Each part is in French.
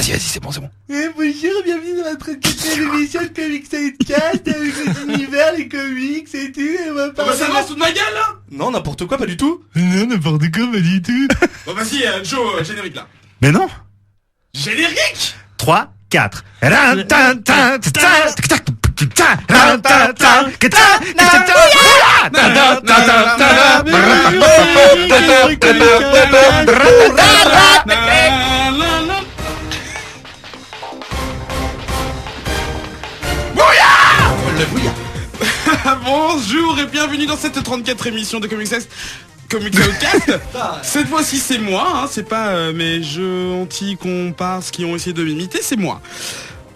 Vas-y, c'est bon. Bonjour, bienvenue dans notre 34e émission de Comics Outcast avec l'univers, les comics et tout, et on va parler... ça lance toute ma gueule là. Non, n'importe quoi, pas du tout. Non, n'importe quoi, pas du tout. Bon vas-y, Joe, générique là. Mais non. Générique. 3, 4. Bonjour et bienvenue dans cette 34e émission de Comics Outcast. Cette fois-ci c'est moi, hein, c'est pas mes gentils comparses qui ont essayé de m'imiter, c'est moi.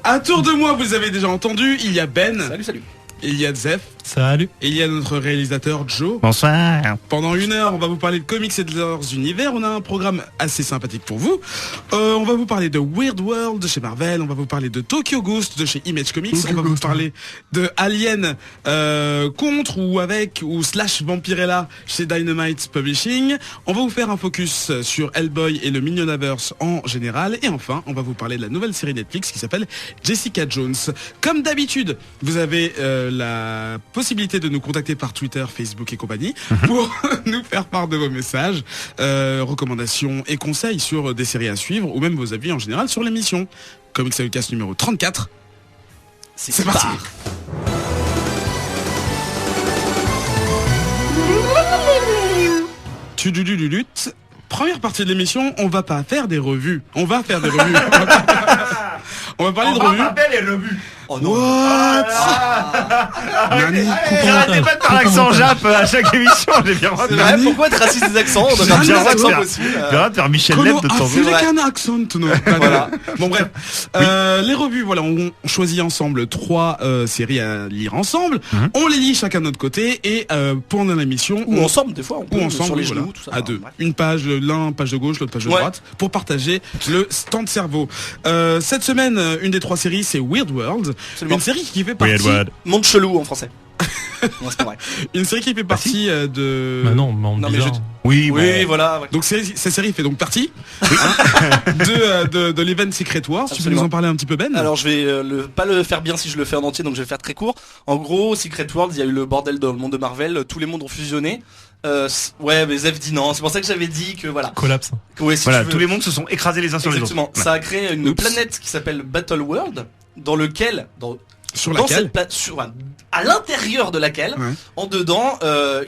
À tour de moi, vous avez déjà entendu, il y a Ben. Salut. Il y a Zef. Salut. Et il y a notre réalisateur Joe. Bonsoir. Pendant 1 heure, on va vous parler de comics et de leurs univers. On a un programme assez sympathique pour vous. On va vous parler de Weird World de chez Marvel. On va vous parler de Tokyo Ghost de chez Image Comics. On va vous parler de Alien contre ou avec ou slash Vampirella chez Dynamite Publishing. On va vous faire un focus sur Hellboy et le Mignonverse en général. Et enfin, on va vous parler de la nouvelle série Netflix qui s'appelle Jessica Jones. Comme d'habitude, vous avez la possibilité de nous contacter par Twitter, Facebook et compagnie pour nous faire part de vos messages, recommandations et conseils sur des séries à suivre ou même vos avis en général sur l'émission. Comics Outcast numéro 34. C'est parti. Première partie de l'émission, on va pas faire des revues. On va faire des revues. On va parler de revues. les revues. Oh non. What? Arrêtez pas de faire l'accent Jap à chaque émission, j'ai bien C'est vrai, pourquoi être raciste des accents? On doit faire J'ai bien un accent accent possible. de faire Michel Leb de temps en C'est vrai. un accent, non. Voilà. Bon bref, les revues, voilà, on choisit ensemble 3 séries à lire ensemble. On les lit chacun de notre côté et pendant l'émission, Ou ensemble, des fois, on peut, ou ensemble, sur les voilà, genoux, tout ça. à 2. Ouais. Une page, l'un page de gauche, l'autre page de Ouais. droite, pour partager le stand cerveau. Cette semaine, une des 3 séries, c'est Weird World, Absolument. une série qui fait partie, Monde chelou en français. Non, c'est pas vrai. une série qui fait partie de. Bah non, monde Non, mais bizarre. Oui, Oui, voilà. Ouais. Donc cette série fait donc partie de l'event Secret Wars. Tu peux Absolument. nous en parler un petit peu, Ben? Alors je vais pas le faire bien si je le fais en entier, donc je vais faire très court. En gros, Secret World, il y a eu le bordel dans le monde de Marvel, tous les mondes ont fusionné. Ouais, mais Zef dit non, c'est pour ça que j'avais dit que voilà. Collapse. Ouais, si Voilà, tu veux. tous les mondes se sont écrasés les uns sur les autres. Exactement. Ça a créé une planète qui s'appelle Battle World, dans lequel, Sur dans laquelle cette à l'intérieur de laquelle, Ouais. en dedans,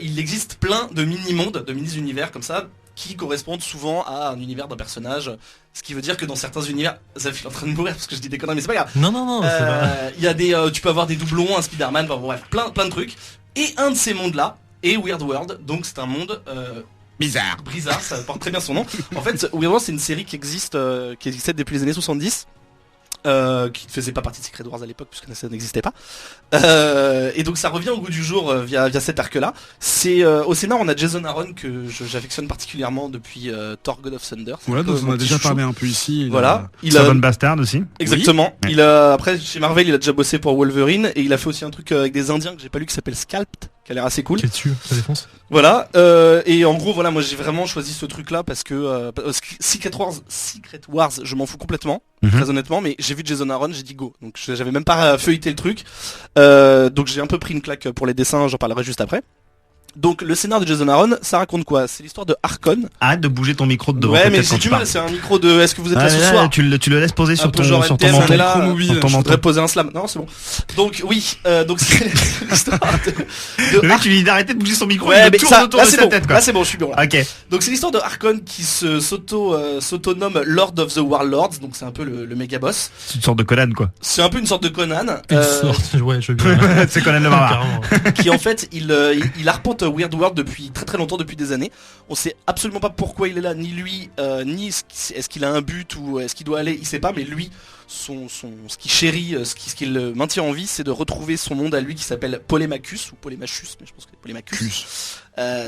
il existe plein de mini-mondes, de mini-univers comme ça, qui correspondent souvent à un univers d'un personnage. Ce qui veut dire que dans certains univers, Zaf est en train de mourir parce que je dis des conneries, mais c'est pas grave. Non, c'est pas... Il y a des, tu peux avoir des doublons, un Spider-Man, enfin, bref, plein de trucs. Et un de ces mondes-là est Weird World, donc c'est un monde bizarre. bizarre, ça porte très bien son nom. En fait, Weird World, c'est une série qui existait depuis les années 70. Qui ne faisait pas partie de Secret Wars à l'époque puisque ça n'existait pas, et donc ça revient au goût du jour via cet arc là. C'est au scénar on a Jason Aaron que j'affectionne particulièrement depuis Thor God of Thunder. C'est Voilà, un peu donc on mon a petit déjà chouchou. parlé un peu ici. Voilà, il Savon a Bastard aussi. exactement. Oui. Il a après chez Marvel il a déjà bossé pour Wolverine et il a fait aussi un truc avec des Indiens que j'ai pas lu qui s'appelle Scalped qui a l'air assez cool. Qui est dessus, ça défonce. Voilà, et en gros voilà moi j'ai vraiment choisi ce truc là parce que Secret Wars je m'en fous complètement, très honnêtement, mais j'ai vu Jason Aaron, j'ai dit go, donc j'avais même pas feuilleté le truc, donc j'ai un peu pris une claque pour les dessins, j'en parlerai juste après. Donc le scénar de Jason Aaron, ça raconte quoi? C'est l'histoire de Harkon. Arrête de bouger ton micro de devant. Ouais mais peut-être j'ai quand du tu mal, parles. c'est un micro de est-ce que vous êtes Ah, là ce là, soir? tu le laisses poser Un sur peu ton genre sur ton NTS, on menton. est là, micro-mobile, sur ton Je menton. voudrais poser un slam. Non, c'est bon. Donc oui, donc c'est l'histoire de Le mec, tu lui dis d'arrêter de bouger son micro, Ouais, il mais tourne ça, autour là de c'est sa bon. tête, quoi. Là c'est bon, je suis bon là. Ok. Donc c'est l'histoire de Harkon qui s'autonome Lord of the Warlords, donc c'est un peu le méga boss. C'est une sorte de Conan, quoi. C'est un peu une sorte de Conan Une sorte, ouais, je veux bien. C'est Conan le barbare. Carrément. qui en fait il arpente Weird World depuis très longtemps, depuis des années. On sait absolument pas pourquoi il est là, ni lui, ni est-ce qu'il a un but ou est-ce qu'il doit aller, il sait pas, mais lui, ce qu'il chérit, ce qui le maintient en vie, c'est de retrouver son monde à lui qui s'appelle Polémachus ou Polémachus, mais je pense que c'est Polémachus.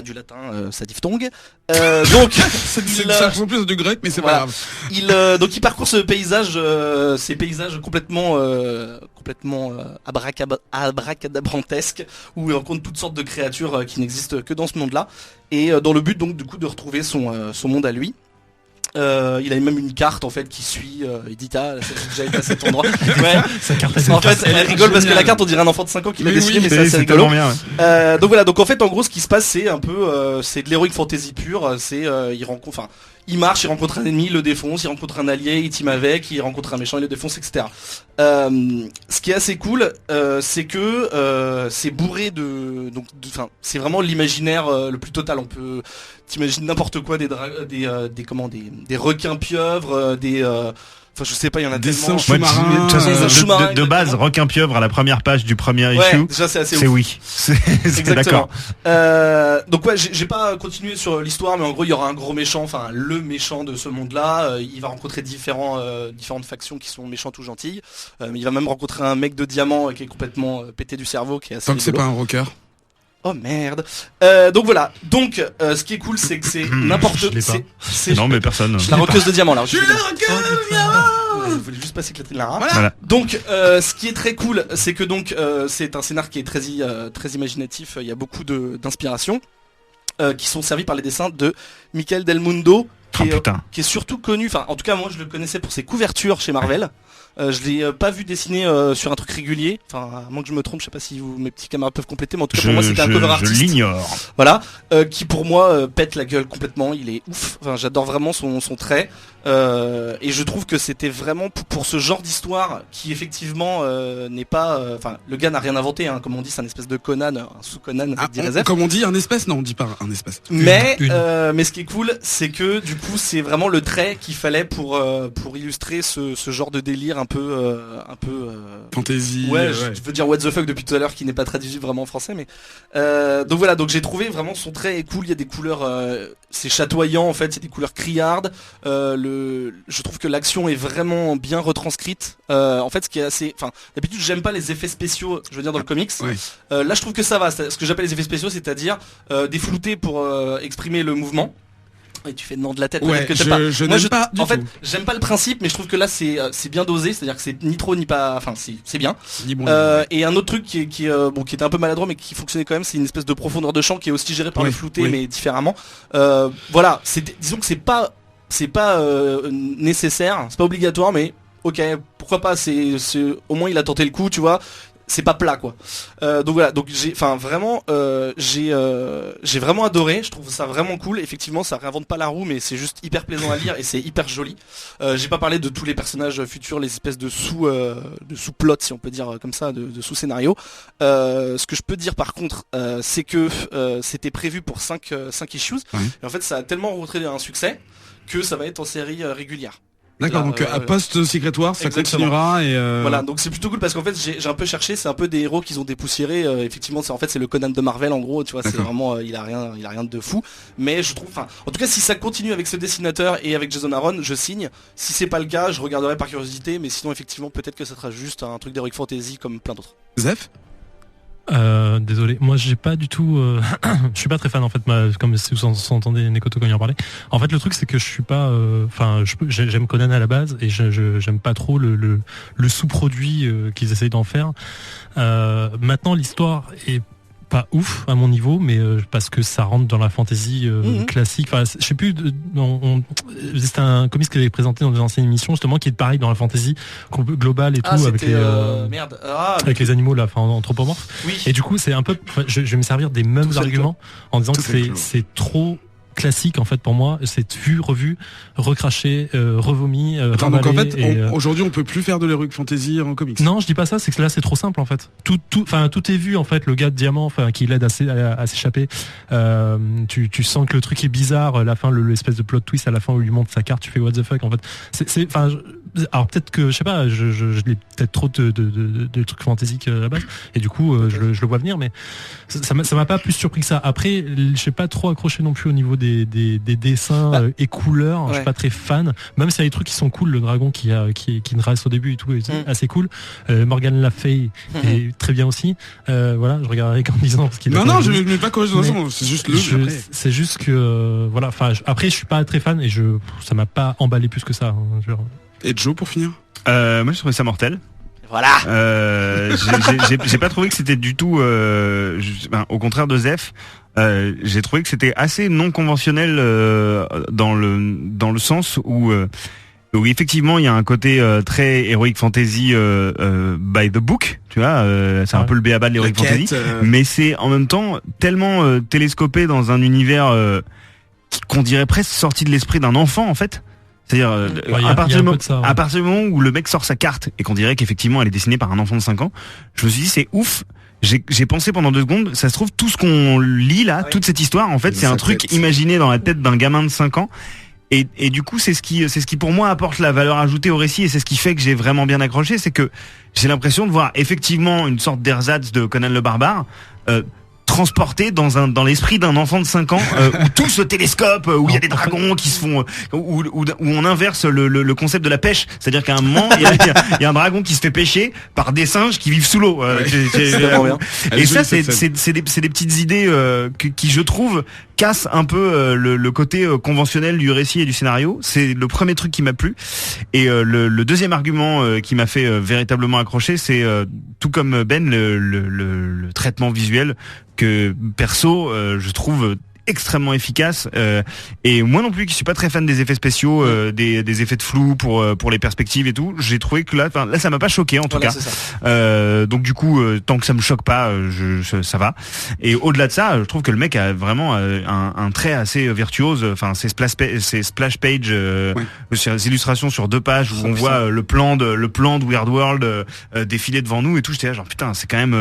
Du latin, sa diphtongue. Donc, Ça ressemble plus à du grec, mais c'est Voilà. pas grave. donc il parcourt ces paysages complètement abracadabrantesques où il rencontre toutes sortes de créatures qui n'existent que dans ce monde-là et dans le but donc du coup de retrouver son monde à lui. Il a même une carte en fait qui suit. Il dit j'ai déjà été à cet endroit. Ouais. Sa carte En fait, elle rigole parce que la carte, on dirait un enfant de 5 ans qui l'a Oui, dessiné, oui, mais c'est assez c'est rigolo. tellement bien. Ouais. Donc voilà, donc en fait, en gros, ce qui se passe, c'est un peu, c'est de l'heroic fantasy pur. C'est, il marche, il rencontre un ennemi, il le défonce, il rencontre un allié, il team avec, il rencontre un méchant, il le défonce, etc. Ce qui est assez cool, c'est que c'est bourré c'est vraiment l'imaginaire le plus total. On peut t'imaginer n'importe quoi, des requins pieuvres, enfin je sais pas, il y en a Des tellement. singes Ouais, sous-marins. de toute façon, Les sous-marins, de base, requin pieuvre à la première page du premier Ouais, issue, déjà c'est assez c'est ouf. oui. C'est Exactement. d'accord. Donc ouais, j'ai pas continué sur l'histoire, mais en gros il y aura un gros méchant, enfin le méchant de ce monde-là. Il va rencontrer différentes factions qui sont méchantes ou gentilles. Il va même rencontrer un mec de diamant qui est complètement pété du cerveau, qui est assez Tant que c'est rigolo. pas un rocker. Oh merde. Donc voilà. Donc ce qui est cool, c'est que c'est n'importe. je l'ai pas. C'est Non, mais personne. la roqueuse de diamant là. Je suis la roqueuse de diamant. Je voulais juste pas s'éclater de la rate. Voilà. Donc ce qui est très cool, c'est que donc c'est un scénar qui est très imaginatif. Il y a beaucoup d'inspiration qui sont servis par les dessins de Michael Del Mundo, Oh putain. qui est surtout connu. Enfin, en tout cas moi je le connaissais pour ses couvertures chez Marvel. Je l'ai pas vu dessiner sur un truc régulier. Enfin, à moins que je me trompe, je sais pas si mes petits camarades peuvent compléter, mais en tout cas pour moi c'était un cover Je artiste. l'ignore. Voilà, qui pour moi pète la gueule complètement. Il est ouf. Enfin, j'adore vraiment son trait. Et je trouve que c'était vraiment pour ce genre d'histoire qui effectivement n'est pas. Enfin, le gars n'a rien inventé. Hein, comme on dit, c'est un espèce de Conan, un sous-Conan, Ah, dirait Zef. comme on dit, un espèce. Non, on dit pas un espèce. Mais Une. mais ce qui est cool, c'est que du coup, c'est vraiment le trait qu'il fallait pour illustrer ce genre de délire un peu Fantasy. ouais, je veux dire what the fuck depuis tout à l'heure, qui n'est pas traduit vraiment en français, mais donc voilà, donc j'ai trouvé vraiment son trait est cool. Il y a des couleurs, c'est chatoyant en fait, il y a des couleurs criardes. Je trouve que l'action est vraiment bien retranscrite. En fait, ce qui est assez, enfin, d'habitude j'aime pas les effets spéciaux, je veux dire dans le comics. Ouais. Là, je trouve que ça va. Ce que j'appelle les effets spéciaux, c'est-à-dire des floutés pour exprimer le mouvement. Et tu fais non de la tête. Ouais, peut-être que t'aimes pas. je Moi, n'aime pas du en fait, tout. j'aime pas le principe, mais je trouve que là c'est bien dosé, c'est-à-dire que c'est ni trop ni pas. Enfin, c'est bien. Ni bon, Et un autre truc qui était un peu maladroit, mais qui fonctionnait quand même, c'est une espèce de profondeur de champ qui est aussi gérée par Oui, le flouté, oui. mais différemment. Voilà, disons que c'est pas nécessaire, c'est pas obligatoire, mais ok, pourquoi pas. Au moins il a tenté le coup, tu vois. C'est pas plat quoi. Donc voilà, donc j'ai vraiment adoré, je trouve ça vraiment cool. Effectivement, ça réinvente pas la roue, mais c'est juste hyper plaisant à lire et c'est hyper joli. J'ai pas parlé de tous les personnages futurs, les espèces de sous-plots, si on peut dire comme ça, de sous-scénarios. Ce que je peux dire par contre, c'est que c'était prévu pour 5 issues. Ouais. Et en fait, ça a tellement rencontré un succès que ça va être en série régulière. D'accord, Là, donc à post-Secret Wars, ça exactement. continuera et Voilà, donc c'est plutôt cool parce qu'en fait j'ai un peu cherché, c'est un peu des héros qu'ils ont dépoussiérés. Effectivement, c'est le Conan de Marvel en gros, tu vois, c'est D'accord. vraiment il a rien de fou. Mais je trouve, en tout cas, si ça continue avec ce dessinateur et avec Jason Aaron, je signe. Si c'est pas le cas, je regarderai par curiosité, mais sinon effectivement peut-être que ça sera juste un truc d'heroic fantasy comme plein d'autres. Zef. Désolé, moi j'ai pas du tout, je suis pas très fan en fait, comme si vous entendez Nekoto quand il en parlait. En fait le truc c'est que je suis pas, j'aime Conan à la base et j'aime pas trop le sous-produit qu'ils essayent d'en faire. Maintenant l'histoire est pas ouf à mon niveau, mais parce que ça rentre dans la fantasy classique. Enfin, je sais plus. C'était un comics qu'il avait présenté dans des anciennes émissions justement, qui est pareil dans la fantasy globale et tout, avec les merde. avec les animaux là, enfin anthropomorphes. Oui. Et du coup, c'est un peu, je vais me servir des mêmes Tout fait le arguments en disant Tout que fait le c'est trop classique en fait pour moi. C'est vu, revu, recraché, revomi, Attends, donc en remballé fait, et, aujourd'hui, on peut plus faire de l'heroic fantasy en comics. non, je dis pas ça, c'est que là c'est trop simple en fait. Tout est vu en fait. Le gars de diamant, enfin, qui l'aide à s'échapper. Tu sens que le truc est bizarre. La fin, l'espèce de plot twist à la fin où il lui montre sa carte, tu fais what the fuck en fait. Alors peut-être que je sais pas, je l'ai peut-être trop de trucs fantaisiques à la base et du coup je le vois venir, mais ça m'a pas plus surpris que ça. Après, je sais pas trop accroché non plus au niveau des dessins et couleurs. Je suis pas très fan, même s'il y a des trucs qui sont cool. Le dragon qui ne reste au début et tout est assez cool. Morgan Le Fay est très bien aussi. Voilà, je regarderai en disant parce qu'il Non, je ne mets pas corriger de toute façon, c'est juste le. C'est juste que voilà. Enfin, après, je suis pas très fan et ça m'a pas emballé plus que ça. Hein, Et Joe pour finir. Moi j'ai trouvé ça mortel. Voilà. J'ai pas trouvé que c'était du tout au contraire de Zef. j'ai trouvé que c'était assez non conventionnel dans le sens où effectivement il y a un côté très heroic fantasy by the book, tu vois, c'est un peu le b.a.-ba de l'heroic fantasy, mais c'est en même temps tellement télescopé dans un univers qu'on dirait presque sorti de l'esprit d'un enfant en fait. C'est-à-dire à partir du moment où le mec sort sa carte et qu'on dirait qu'effectivement elle est dessinée par un enfant de 5 ans, je me suis dit c'est ouf. J'ai pensé pendant 2 secondes, ça se trouve tout ce qu'on lit là, toute cette histoire en fait, c'est un truc imaginé dans la tête d'un gamin de 5 ans. Et du coup, c'est ce qui pour moi apporte la valeur ajoutée au récit, et c'est ce qui fait que j'ai vraiment bien accroché, c'est que j'ai l'impression de voir effectivement une sorte d'ersatz de Conan le Barbare transporté dans l'esprit d'un enfant de 5 ans où tout se télescope, où il y a des dragons qui se font, où on inverse le concept de la pêche, c'est-à-dire qu'à un moment il y a un dragon qui se fait pêcher par des singes qui vivent sous l'eau. Et ça c'est des petites idées qui je trouve cassent un peu le côté conventionnel du récit et du scénario. C'est le premier truc qui m'a plu. Et le deuxième argument qui m'a fait véritablement accrocher, c'est tout comme Ben le traitement visuel que perso je trouve extrêmement efficace, et moi non plus qui suis pas très fan des effets spéciaux, des effets de flou pour les perspectives et tout, j'ai trouvé que là ça m'a pas choqué en tout cas. Donc du coup tant que ça me choque pas, ça va. Et au-delà de ça, je trouve que le mec a vraiment un trait assez virtuose. Enfin ces splash page, ces illustrations sur 2 pages où on voit le plan de Weird World défiler devant nous et tout. J'étais là genre putain, c'est quand même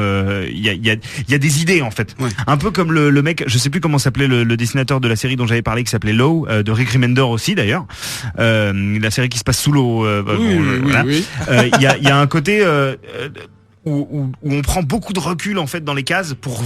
il y a des idées en fait. Un peu comme le mec, je sais plus comment s'appelait le dessinateur de la série dont j'avais parlé, qui s'appelait Low, de Rick Remender aussi d'ailleurs, la série qui se passe sous l'eau. Il y a un côté où on prend beaucoup de recul en fait dans les cases pour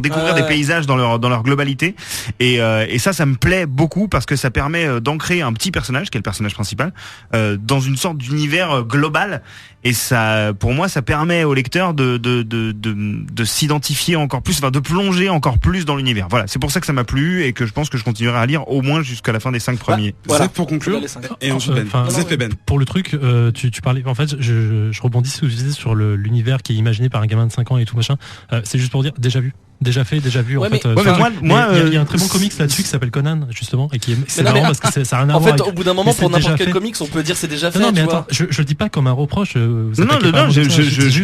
découvrir des paysages dans leur globalité, et ça me plaît beaucoup parce que ça permet d'ancrer un petit personnage qui est le personnage principal dans une sorte d'univers global, et ça pour moi ça permet au lecteur de s'identifier encore plus, enfin de plonger encore plus dans l'univers. Voilà, c'est pour ça que ça m'a plu et que je pense que je continuerai à lire au moins jusqu'à la fin des 5 premiers. Voilà pour conclure. Et ensuite Ben. Pour le truc, tu parlais, en fait je rebondis sur ce que tu disais sur l'univers qui est imaginé par un gamin de 5 ans et tout machin. C'est juste pour dire déjà vu. Déjà fait, déjà vu en fait. Il y a un très bon comics là-dessus qui s'appelle Conan justement, et c'est marrant parce que ça a rien à voir. En fait, au bout d'un moment, pour n'importe quel comics, on peut dire c'est déjà fait. Non, mais attends, je le dis pas comme un reproche. Je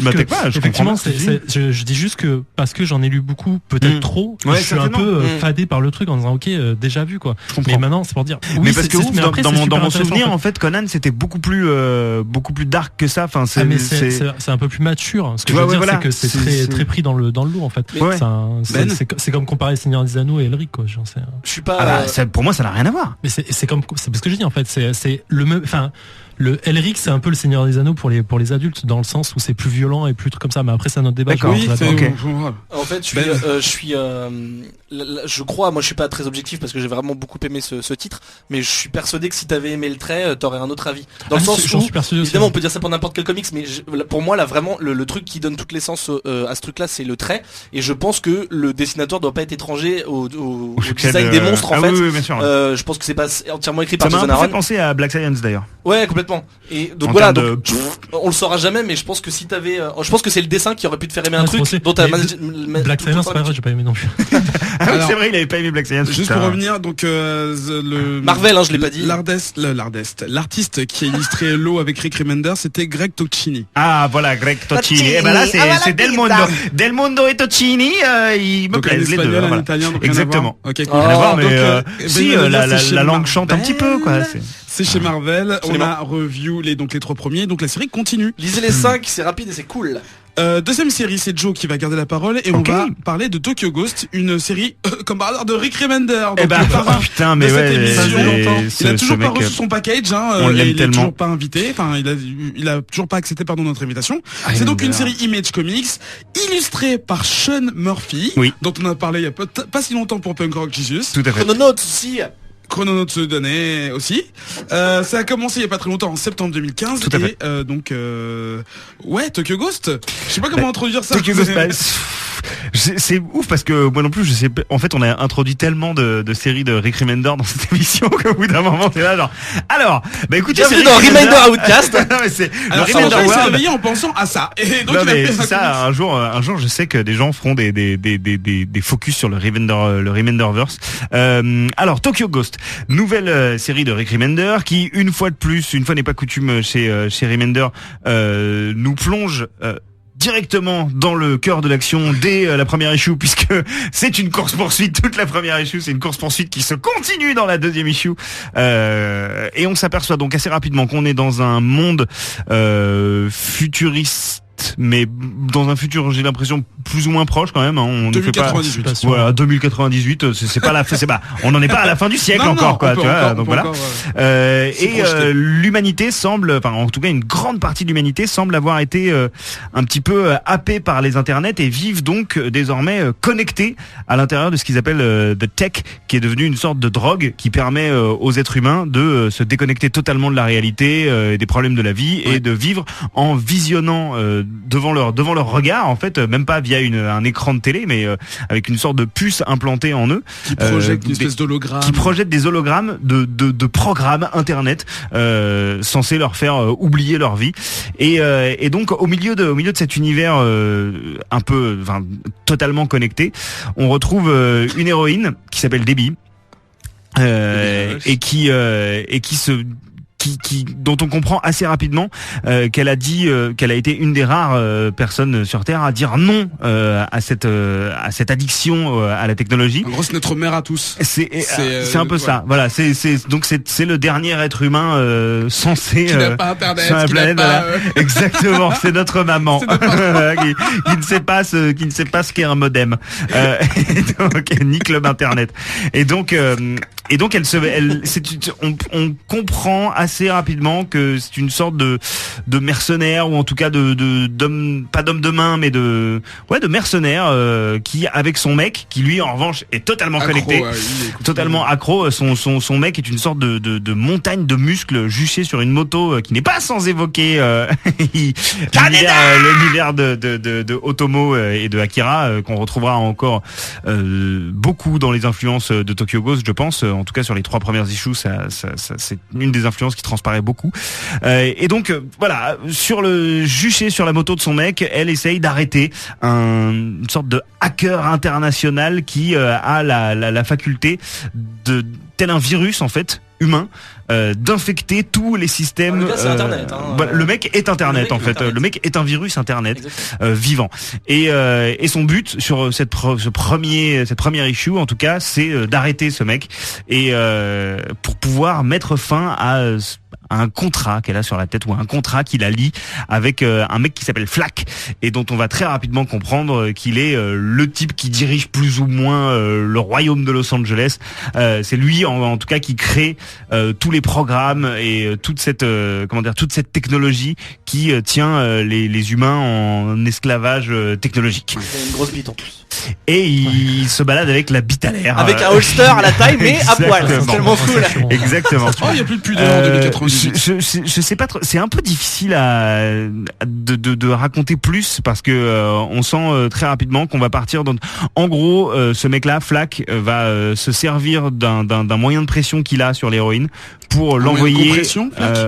m'attaque pas. Effectivement, je dis juste que parce que j'en ai lu beaucoup, peut-être trop, je suis un peu fadé par le truc en disant ok, déjà vu quoi. Mais maintenant, c'est pour dire. Mais parce que dans mon souvenir, en fait, Conan c'était beaucoup plus dark que ça. Enfin, c'est un peu plus mature. Ce que je veux dire, c'est que c'est très pris dans le lot en fait. C'est comme comparer Seigneur des Anneaux et Elric quoi. Je suis pas. Pour moi, ça n'a rien à voir. Mais c'est ce que je dis en fait. C'est le même. Enfin, le Elric c'est un peu le Seigneur des Anneaux pour les adultes dans le sens où c'est plus violent et plus trucs comme ça. Mais après c'est un autre débat. D'accord. En fait, je crois, moi je suis pas très objectif parce que j'ai vraiment beaucoup aimé ce titre, mais je suis persuadé que si t'avais aimé le trait, t'aurais un autre avis. Dans le sens où, évidemment, on peut dire ça pour n'importe quel comics, mais pour moi là vraiment le truc qui donne toute l'essence à ce truc-là, c'est le trait. Et je pense que le dessinateur doit pas être étranger au design des monstres en fait. Oui, bien sûr. Je pense que c'est pas entièrement écrit par Jason Aaron. Ça m'a fait penser à Black Science d'ailleurs. Ouais, complètement. Et donc voilà, on le saura jamais, mais je pense que si t'avais, je pense que c'est le dessin qui aurait pu te faire aimer un truc dont t'as Black Science, c'est pas vrai, j'ai pas aimé non plus. Alors, c'est vrai, il avait pas aimé Black Science. Juste pour revenir, donc le Marvel, je l'ai pas dit. L'artiste qui a illustré l'eau avec Rick Remender, c'était Greg Tocchini. Ah voilà, Greg Tocchini. Et ben là, c'est Del Mondo et Tocchini. Ils me plaisent les deux. En italien, donc exactement. Ok, cool. Rien à voir, mais si la langue chante un petit peu quoi. C'est chez Marvel. On a review les 3 premiers, donc la série continue. Lisez les 5, c'est rapide et c'est cool. Deuxième série, c'est Joe qui va garder la parole et on va parler de Tokyo Ghost, une série comme par hasard de Rick Remender. Putain, mais ouais, il a toujours pas reçu son package, on l'aime il est tellement. toujours pas invité, enfin il a toujours pas accepté notre invitation. C'est donc une série Image Comics illustrée par Sean Murphy, dont on a parlé il y a pas si longtemps pour Punk Rock Jesus. Tout à fait. Chrononauts aussi. Chrononote se donnait aussi. Ça a commencé il y a pas très longtemps, en septembre 2015. Tout à fait. Et Tokyo Ghost. Je sais pas comment introduire ça. Tokyo Ghost. c'est ouf parce que moi non plus je sais. En fait, on a introduit tellement de séries de Rick Remender dans cette émission qu'au bout d'un moment c'est là genre. Alors, bah écoutez, bienvenue dans Reminder Outcast. Non, mais c'est Alors, le Sandra, Remender il s'est World. réveillé en pensant à ça. Et donc, Non, il a mais fait c'est ça. Un jour, je sais que des gens feront des focus sur le Remenderverse. Alors, Tokyo Ghost, nouvelle série de Rick Remender qui, une fois n'est pas coutume chez Remender, nous plonge directement dans le cœur de l'action dès la première issue, puisque c'est une course-poursuite. Toute la première issue, c'est une course-poursuite qui se continue dans la deuxième issue. Et on s'aperçoit donc assez rapidement qu'on est dans un monde futuriste, mais dans un futur, j'ai l'impression plus ou moins proche quand même. Hein. On ne fait pas. 2098. Voilà, 2098. C'est pas la. C'est pas. On n'en est pas à la fin du siècle encore, quoi. Tu vois. Donc voilà. L'humanité semble, enfin en tout cas une grande partie de l'humanité semble avoir été un petit peu happée par les internets et vivent donc désormais connectés à l'intérieur de ce qu'ils appellent the tech, qui est devenu une sorte de drogue qui permet aux êtres humains de se déconnecter totalement de la réalité, des problèmes de la vie et de vivre en visionnant devant leur regard, en fait, même pas via un écran de télé, mais avec une sorte de puce implantée en eux, Qui projette une espèce d'hologramme. qui projette des hologrammes de programmes internet censés leur faire oublier leur vie. Et donc au milieu de cet univers un peu, enfin, totalement connecté, on retrouve une héroïne qui s'appelle Debbie et qui dont on comprend assez rapidement qu'elle a dit qu'elle a été une des rares personnes sur Terre à dire non à cette addiction à la technologie. En gros, c'est notre mère à tous. C'est un peu ça. Voilà, c'est le dernier être humain censé Qui n'a pas internet, sur la qui n'a planète. pas, Voilà. Exactement, c'est notre maman C'est notre maman. qui ne sait pas ce qu'est un modem. Et donc elle nique le internet. Et donc on comprend assez rapidement que c'est une sorte de mercenaire, ou en tout cas d'homme, pas d'homme de main, mais de mercenaire qui, avec son mec, qui lui en revanche est totalement connecté, totalement accro. Son mec est une sorte de montagne de muscles juchés sur une moto qui n'est pas sans évoquer l'univers de Otomo et de Akira, qu'on retrouvera encore beaucoup dans les influences de Tokyo Ghost, je pense. En tout cas sur les 3 premières issues, ça c'est une des influences qui transparaît beaucoup. Et donc voilà, juchée sur la moto de son mec, elle essaye d'arrêter une sorte de hacker international qui a la faculté de, tel un virus en fait humain, d'infecter tous les systèmes. Le gars, c'est Internet, hein. Le mec est Internet en fait. Internet. Le mec est un virus Internet Exactement. vivant. Et son but sur cette première issue, en tout cas, c'est d'arrêter ce mec et pour pouvoir mettre fin à un contrat qu'elle a sur la tête, ou un contrat qui la lie avec un mec qui s'appelle Flack, et dont on va très rapidement comprendre qu'il est le type qui dirige plus ou moins le royaume de Los Angeles. C'est lui en tout cas qui crée tous les programmes et toute cette technologie qui tient les humains en esclavage technologique. C'est une grosse bite en plus. Et il se balade avec la bite à l'air. Avec un holster à la taille, mais à poil. C'est tellement cool. Exactement. Oh, il n'y a plus de pudeur en 2098. Je sais pas trop. C'est un peu difficile de raconter plus parce que on sent très rapidement qu'on va partir dans. En gros, ce mec-là, Flack, va se servir d'un moyen de pression qu'il a sur l'héroïne pour l'envoyer. Compression, Flack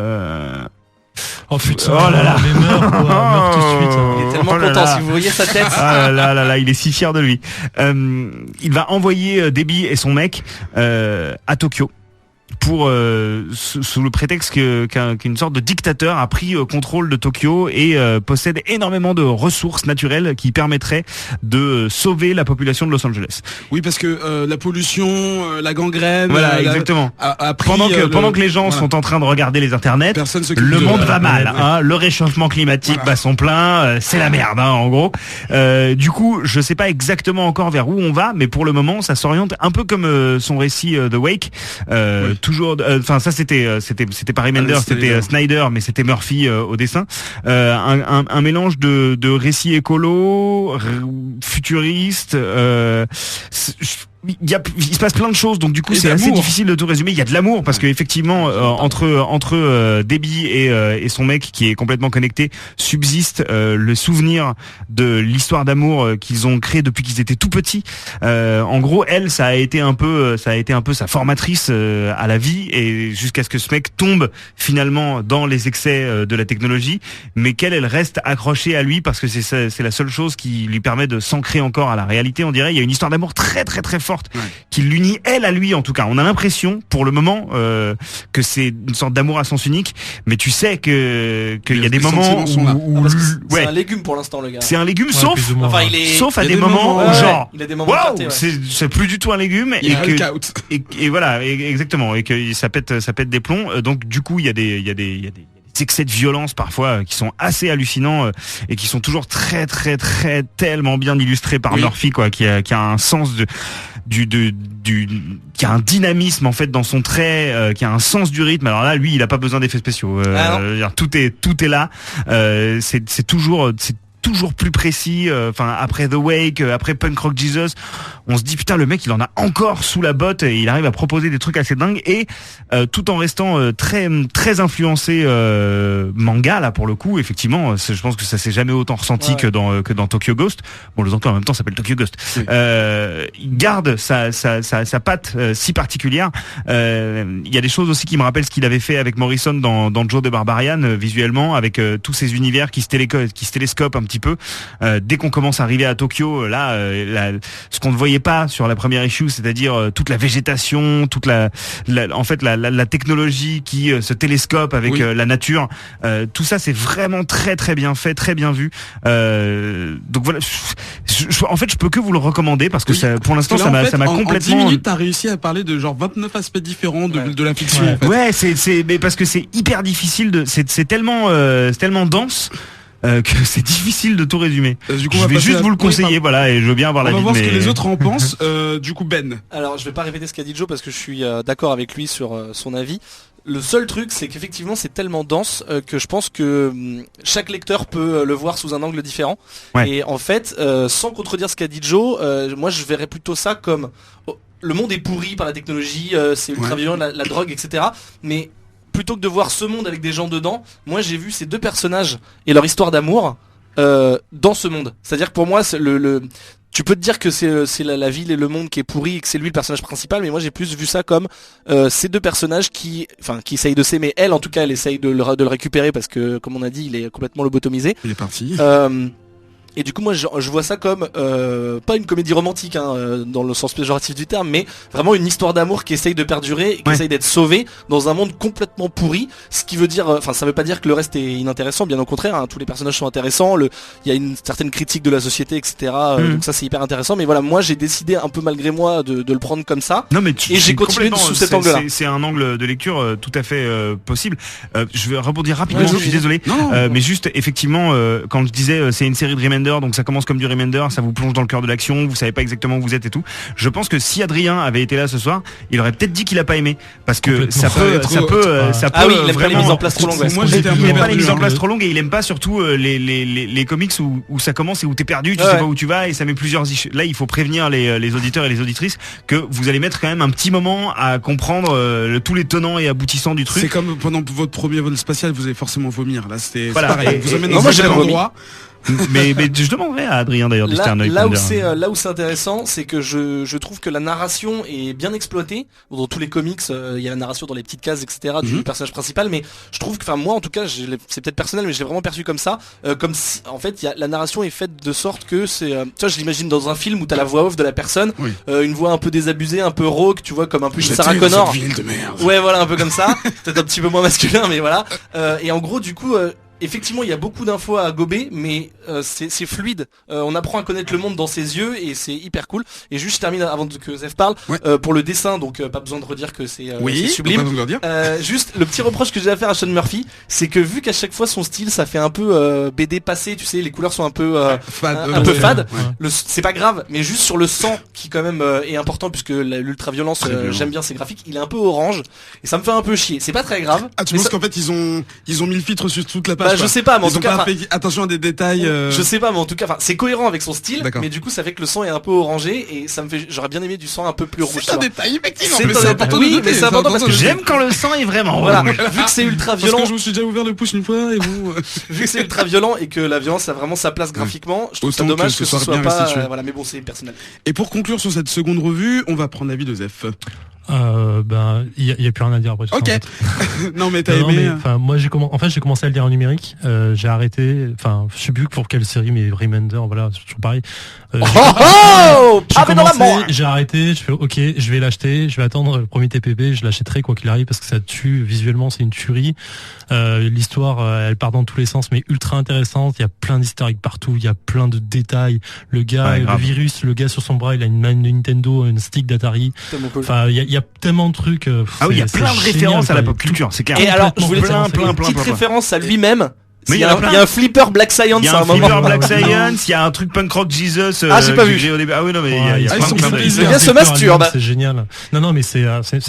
Oh putain, Oh là là. mais meurs tout de suite. hein. Il est tellement Oh là content, là. si vous voyez sa tête. Ah là, il est si fier de lui. Il va envoyer Debbie et son mec à Tokyo pour sous le prétexte qu'une sorte de dictateur a pris contrôle de Tokyo et possède énormément de ressources naturelles qui permettraient de sauver la population de Los Angeles. Oui, parce que la pollution, la gangrène. Voilà, exactement. A pris, Pendant que les gens voilà. sont en train de regarder les internets, Personne s'occupe le de- monde va mal. Ouais. Hein, le réchauffement climatique Voilà. bat son plein, c'est la merde, hein, en gros. Du coup, je sais pas exactement encore vers où on va, mais pour le moment, ça s'oriente un peu comme son récit The Wake. Oui. Toujours, enfin ça c'était pas Remender, c'était Snyder, mais c'était Murphy au dessin. Un mélange de récits écolo, futuriste. il se passe plein de choses, donc du coup Et c'est assez d'amour. difficile de tout résumer. Il y a de l'amour parce que effectivement entre Debbie et son mec qui est complètement connecté subsiste le souvenir de l'histoire d'amour qu'ils ont créé depuis qu'ils étaient tout petits. En gros, elle, ça a été un peu sa formatrice à la vie, et jusqu'à ce que ce mec tombe finalement dans les excès de la technologie, mais elle reste accrochée à lui parce que c'est la seule chose qui lui permet de s'ancrer encore à la réalité. On dirait il y a une histoire d'amour très très très forte qui l'unit elle à lui, en tout cas. On a l'impression pour le moment que c'est une sorte d'amour à sens unique, mais tu sais qu'il y a des Les moments sentiments sont là. où Parce que c'est ouais, un légume pour l'instant, le gars. c'est un légume, Ouais, sauf plus ou moins, Enfin, ouais. il est. sauf Il à y a des des moments moments, où ouais, genre il a des moments de waouh, clarté, ouais. c'est plus du tout un légume, Il y a et un que Hulk out. et voilà, exactement, et que ça pète des plombs. Donc du coup il y a des excès de violence parfois qui sont assez hallucinants et qui sont toujours très très très tellement bien illustrés par Oui. Murphy, quoi, qui a un sens qui a un dynamisme en fait dans son trait, qui a un sens du rythme. Alors là, lui, il a pas besoin d'effets spéciaux. Tout est là. C'est toujours plus précis. Enfin, après The Wake, après Punk Rock Jesus, on se dit putain, le mec il en a encore sous la botte et il arrive à proposer des trucs assez dingues, et tout en restant très très influencé manga là pour le coup. Effectivement, je pense que ça s'est jamais autant ressenti Ouais. que dans Tokyo Ghost. Bon, le Zanto en même temps s'appelle Tokyo Ghost. Oui. Il garde sa patte si particulière. Il y a des choses aussi qui me rappellent ce qu'il avait fait avec Morrison dans Joe the Barbarian, visuellement, avec tous ces univers qui se télescopent un petit peu. Dès qu'on commence à arriver à Tokyo, ce qu'on ne voyait pas sur la première issue, c'est-à-dire toute la végétation, toute la technologie qui se télescope avec Oui. la nature, tout ça c'est vraiment très très bien fait, très bien vu. Donc voilà, en fait je peux que vous le recommander parce que Oui. ça, pour l'instant, Parce que là, ça m'a en 10 complètement. minutes, t'as réussi à parler de genre 29 aspects différents de la fiction. Ouais. En fait. Ouais, mais parce que c'est hyper difficile c'est tellement dense que c'est difficile de tout résumer. Du coup, on Je va vais passer juste à- vous le Oui, conseiller, voilà, et je veux bien avoir On va l'avis voir de ce que mes- les autres en pensent. Du coup, Ben. Alors, je vais pas répéter ce qu'a dit Joe parce que je suis d'accord avec lui sur son avis. Le seul truc, c'est qu'effectivement, c'est tellement dense que je pense que chaque lecteur peut le voir sous un angle différent. Ouais. Et en fait, sans contredire ce qu'a dit Joe, moi, je verrais plutôt ça comme le monde est pourri par la technologie, c'est ultra Ouais. violent, la drogue, etc. Mais plutôt que de voir ce monde avec des gens dedans, moi, j'ai vu ces deux personnages et leur histoire d'amour dans ce monde. C'est-à-dire que pour moi, c'est tu peux te dire que c'est la ville et le monde qui est pourri et que c'est lui le personnage principal, mais moi j'ai plus vu ça comme ces deux personnages qui essayent de s'aimer. Elle, en tout cas, elle essaye de le récupérer parce que, comme on a dit, il est complètement lobotomisé. Il est parti. Et du coup, moi, je vois ça comme pas une comédie romantique dans le sens péjoratif du terme, mais vraiment une histoire d'amour qui essaye de perdurer et qui Ouais. essaye d'être sauvée dans un monde complètement pourri. Ce qui veut dire, enfin, ça veut pas dire que le reste est inintéressant, bien au contraire. Hein, tous les personnages sont intéressants. Il y a une certaine critique de la société, etc. Donc ça, c'est hyper intéressant. Mais voilà, moi, j'ai décidé un peu malgré moi de le prendre comme ça. Non mais Et j'ai continué complètement, sous cet c'est- angle-là. C'est un angle de lecture tout à fait possible. Je vais rebondir rapidement, Ouais, je suis désolé. Non, Mais juste, effectivement, quand je disais c'est une série de Remender, donc ça commence comme du Remender, ça vous plonge dans le cœur de l'action, vous savez pas exactement où vous êtes et tout. Je pense que si Adrien avait été là ce soir, il aurait peut-être dit qu'il a pas aimé, parce que Complètement. ça Ça peut, va être ça trop- peut, Ah. ça peut Ah oui, il aime pas les vraiment. mises en place trop longues. ouais. Moi, j'étais un Il peu aime pas les perdu, mises en hein. place trop longues, et il aime pas surtout les comics où ça commence et où t'es perdu, tu Ouais. sais pas où tu vas, et ça met plusieurs issues. Là, il faut prévenir les auditeurs et les auditrices que vous allez mettre quand même un petit moment à comprendre tous les tenants et aboutissants du C'est truc. comme pendant votre premier vol spatial, vous allez forcément vomir. Là, c'est Voilà. pareil. Vous amène Et dans moi, un j'ai tel pas vomi. endroit. mais je demanderai à Adrien d'ailleurs de jeter un œil. Là pour où me dire. là où c'est intéressant, c'est que je trouve que la narration est bien exploitée. Dans tous les comics, il y a la narration dans les petites cases, etc. du Mhm. personnage principal, mais je trouve que, enfin moi en tout cas, c'est peut-être personnel, mais je l'ai vraiment perçu comme ça, comme si, en fait, la narration est faite de sorte que c'est, tu vois, je l'imagine dans un film où t'as la voix off de la personne, Oui. une voix un peu désabusée, un peu rauque, tu vois, comme un peu une J'étais Sarah dans Connor. cette ville de merde. Ouais, voilà, un peu comme ça. Peut-être un petit peu moins masculin, mais voilà. Et en gros, du coup, effectivement, il y a beaucoup d'infos à gober, mais c'est fluide. On apprend à connaître le monde dans ses yeux et c'est hyper cool. Et juste, je termine avant que Zef parle. Ouais. Pour le dessin, donc pas besoin de redire que c'est Oui, c'est sublime. on va vous le dire. Juste, le petit reproche que j'ai à faire à Sean Murphy, c'est que vu qu'à chaque fois son style, ça fait un peu BD passé, tu sais, les couleurs sont un peu Fade, un peu ouais. fade. Ouais. C'est pas grave, mais juste sur le sang qui quand même est important puisque l'ultra-violence, Très violent. j'aime bien ses graphiques, il est un peu orange et ça me fait un peu chier. C'est pas très grave. Ah, tu mais penses ça- qu'en fait ils ont mis le filtre sur toute la page personnages. Bah, je sais pas, mais en Ils tout ont cas, pas fait attention à des détails. je sais pas, mais en tout cas, c'est cohérent avec son style. D'accord. Mais du coup, ça fait que le sang est un peu orangé et ça me fait. J'aurais bien aimé du sang un peu plus rouge. C'est tu un vois. détail, effectivement. C'est mais un c'est détail. important Oui, de noter, mais c'est important parce que J'aime quand le sang est vraiment Voilà, rouge. vu que c'est ultra Parce violent, que je me suis déjà ouvert le pouce une fois et bon. vu que c'est ultra violent et que la violence a vraiment sa place graphiquement, je trouve ça Autant que dommage ce que ce soit soit bien pas. restitué. Voilà, mais bon, c'est personnel. Et pour conclure sur cette seconde revue, on va prendre l'avis de Zef. Ben, il y a plus rien à dire après. tout ça, Ok. en fait. Non mais t'as Non, aimé. mais, enfin, moi j'ai commencé à le lire en numérique. J'ai arrêté. Enfin, je sais plus pour quelle série, mais Remender, voilà, c'est toujours pareil. Oh oh, J'ai pavé dans la commencé, mort. j'ai arrêté, je fais ok, je vais l'acheter, je vais attendre le premier TPB, je l'achèterai quoi qu'il arrive parce que ça tue, visuellement c'est une tuerie. L'histoire, elle part dans tous les sens mais ultra intéressante, il y a plein d'easter eggs partout, il y a plein de détails. Le gars, Ouais, le grave. virus, le gars sur son bras, il a une main de Nintendo, une stick d'Atari. Tellement cool. Enfin, il y a tellement de trucs. Ah oui, il y a c'est plein de génial, références à la quoi. pop culture, c'est clair. Et alors, je voulais Complètement, faire plein, une petite référence à lui-même. Mais Il y a un flipper Black Science Il y à a un un moment. Flipper Black Ouais, ouais. Science, il y a un truc punk rock Jesus. Ah, j'ai pas que vu. j'ai au début. Ah oui, non, mais il y a Ouais, plein ils sont de fait plein de- plaisir. Le gars se masturbe. C'est génial. Non, mais c'est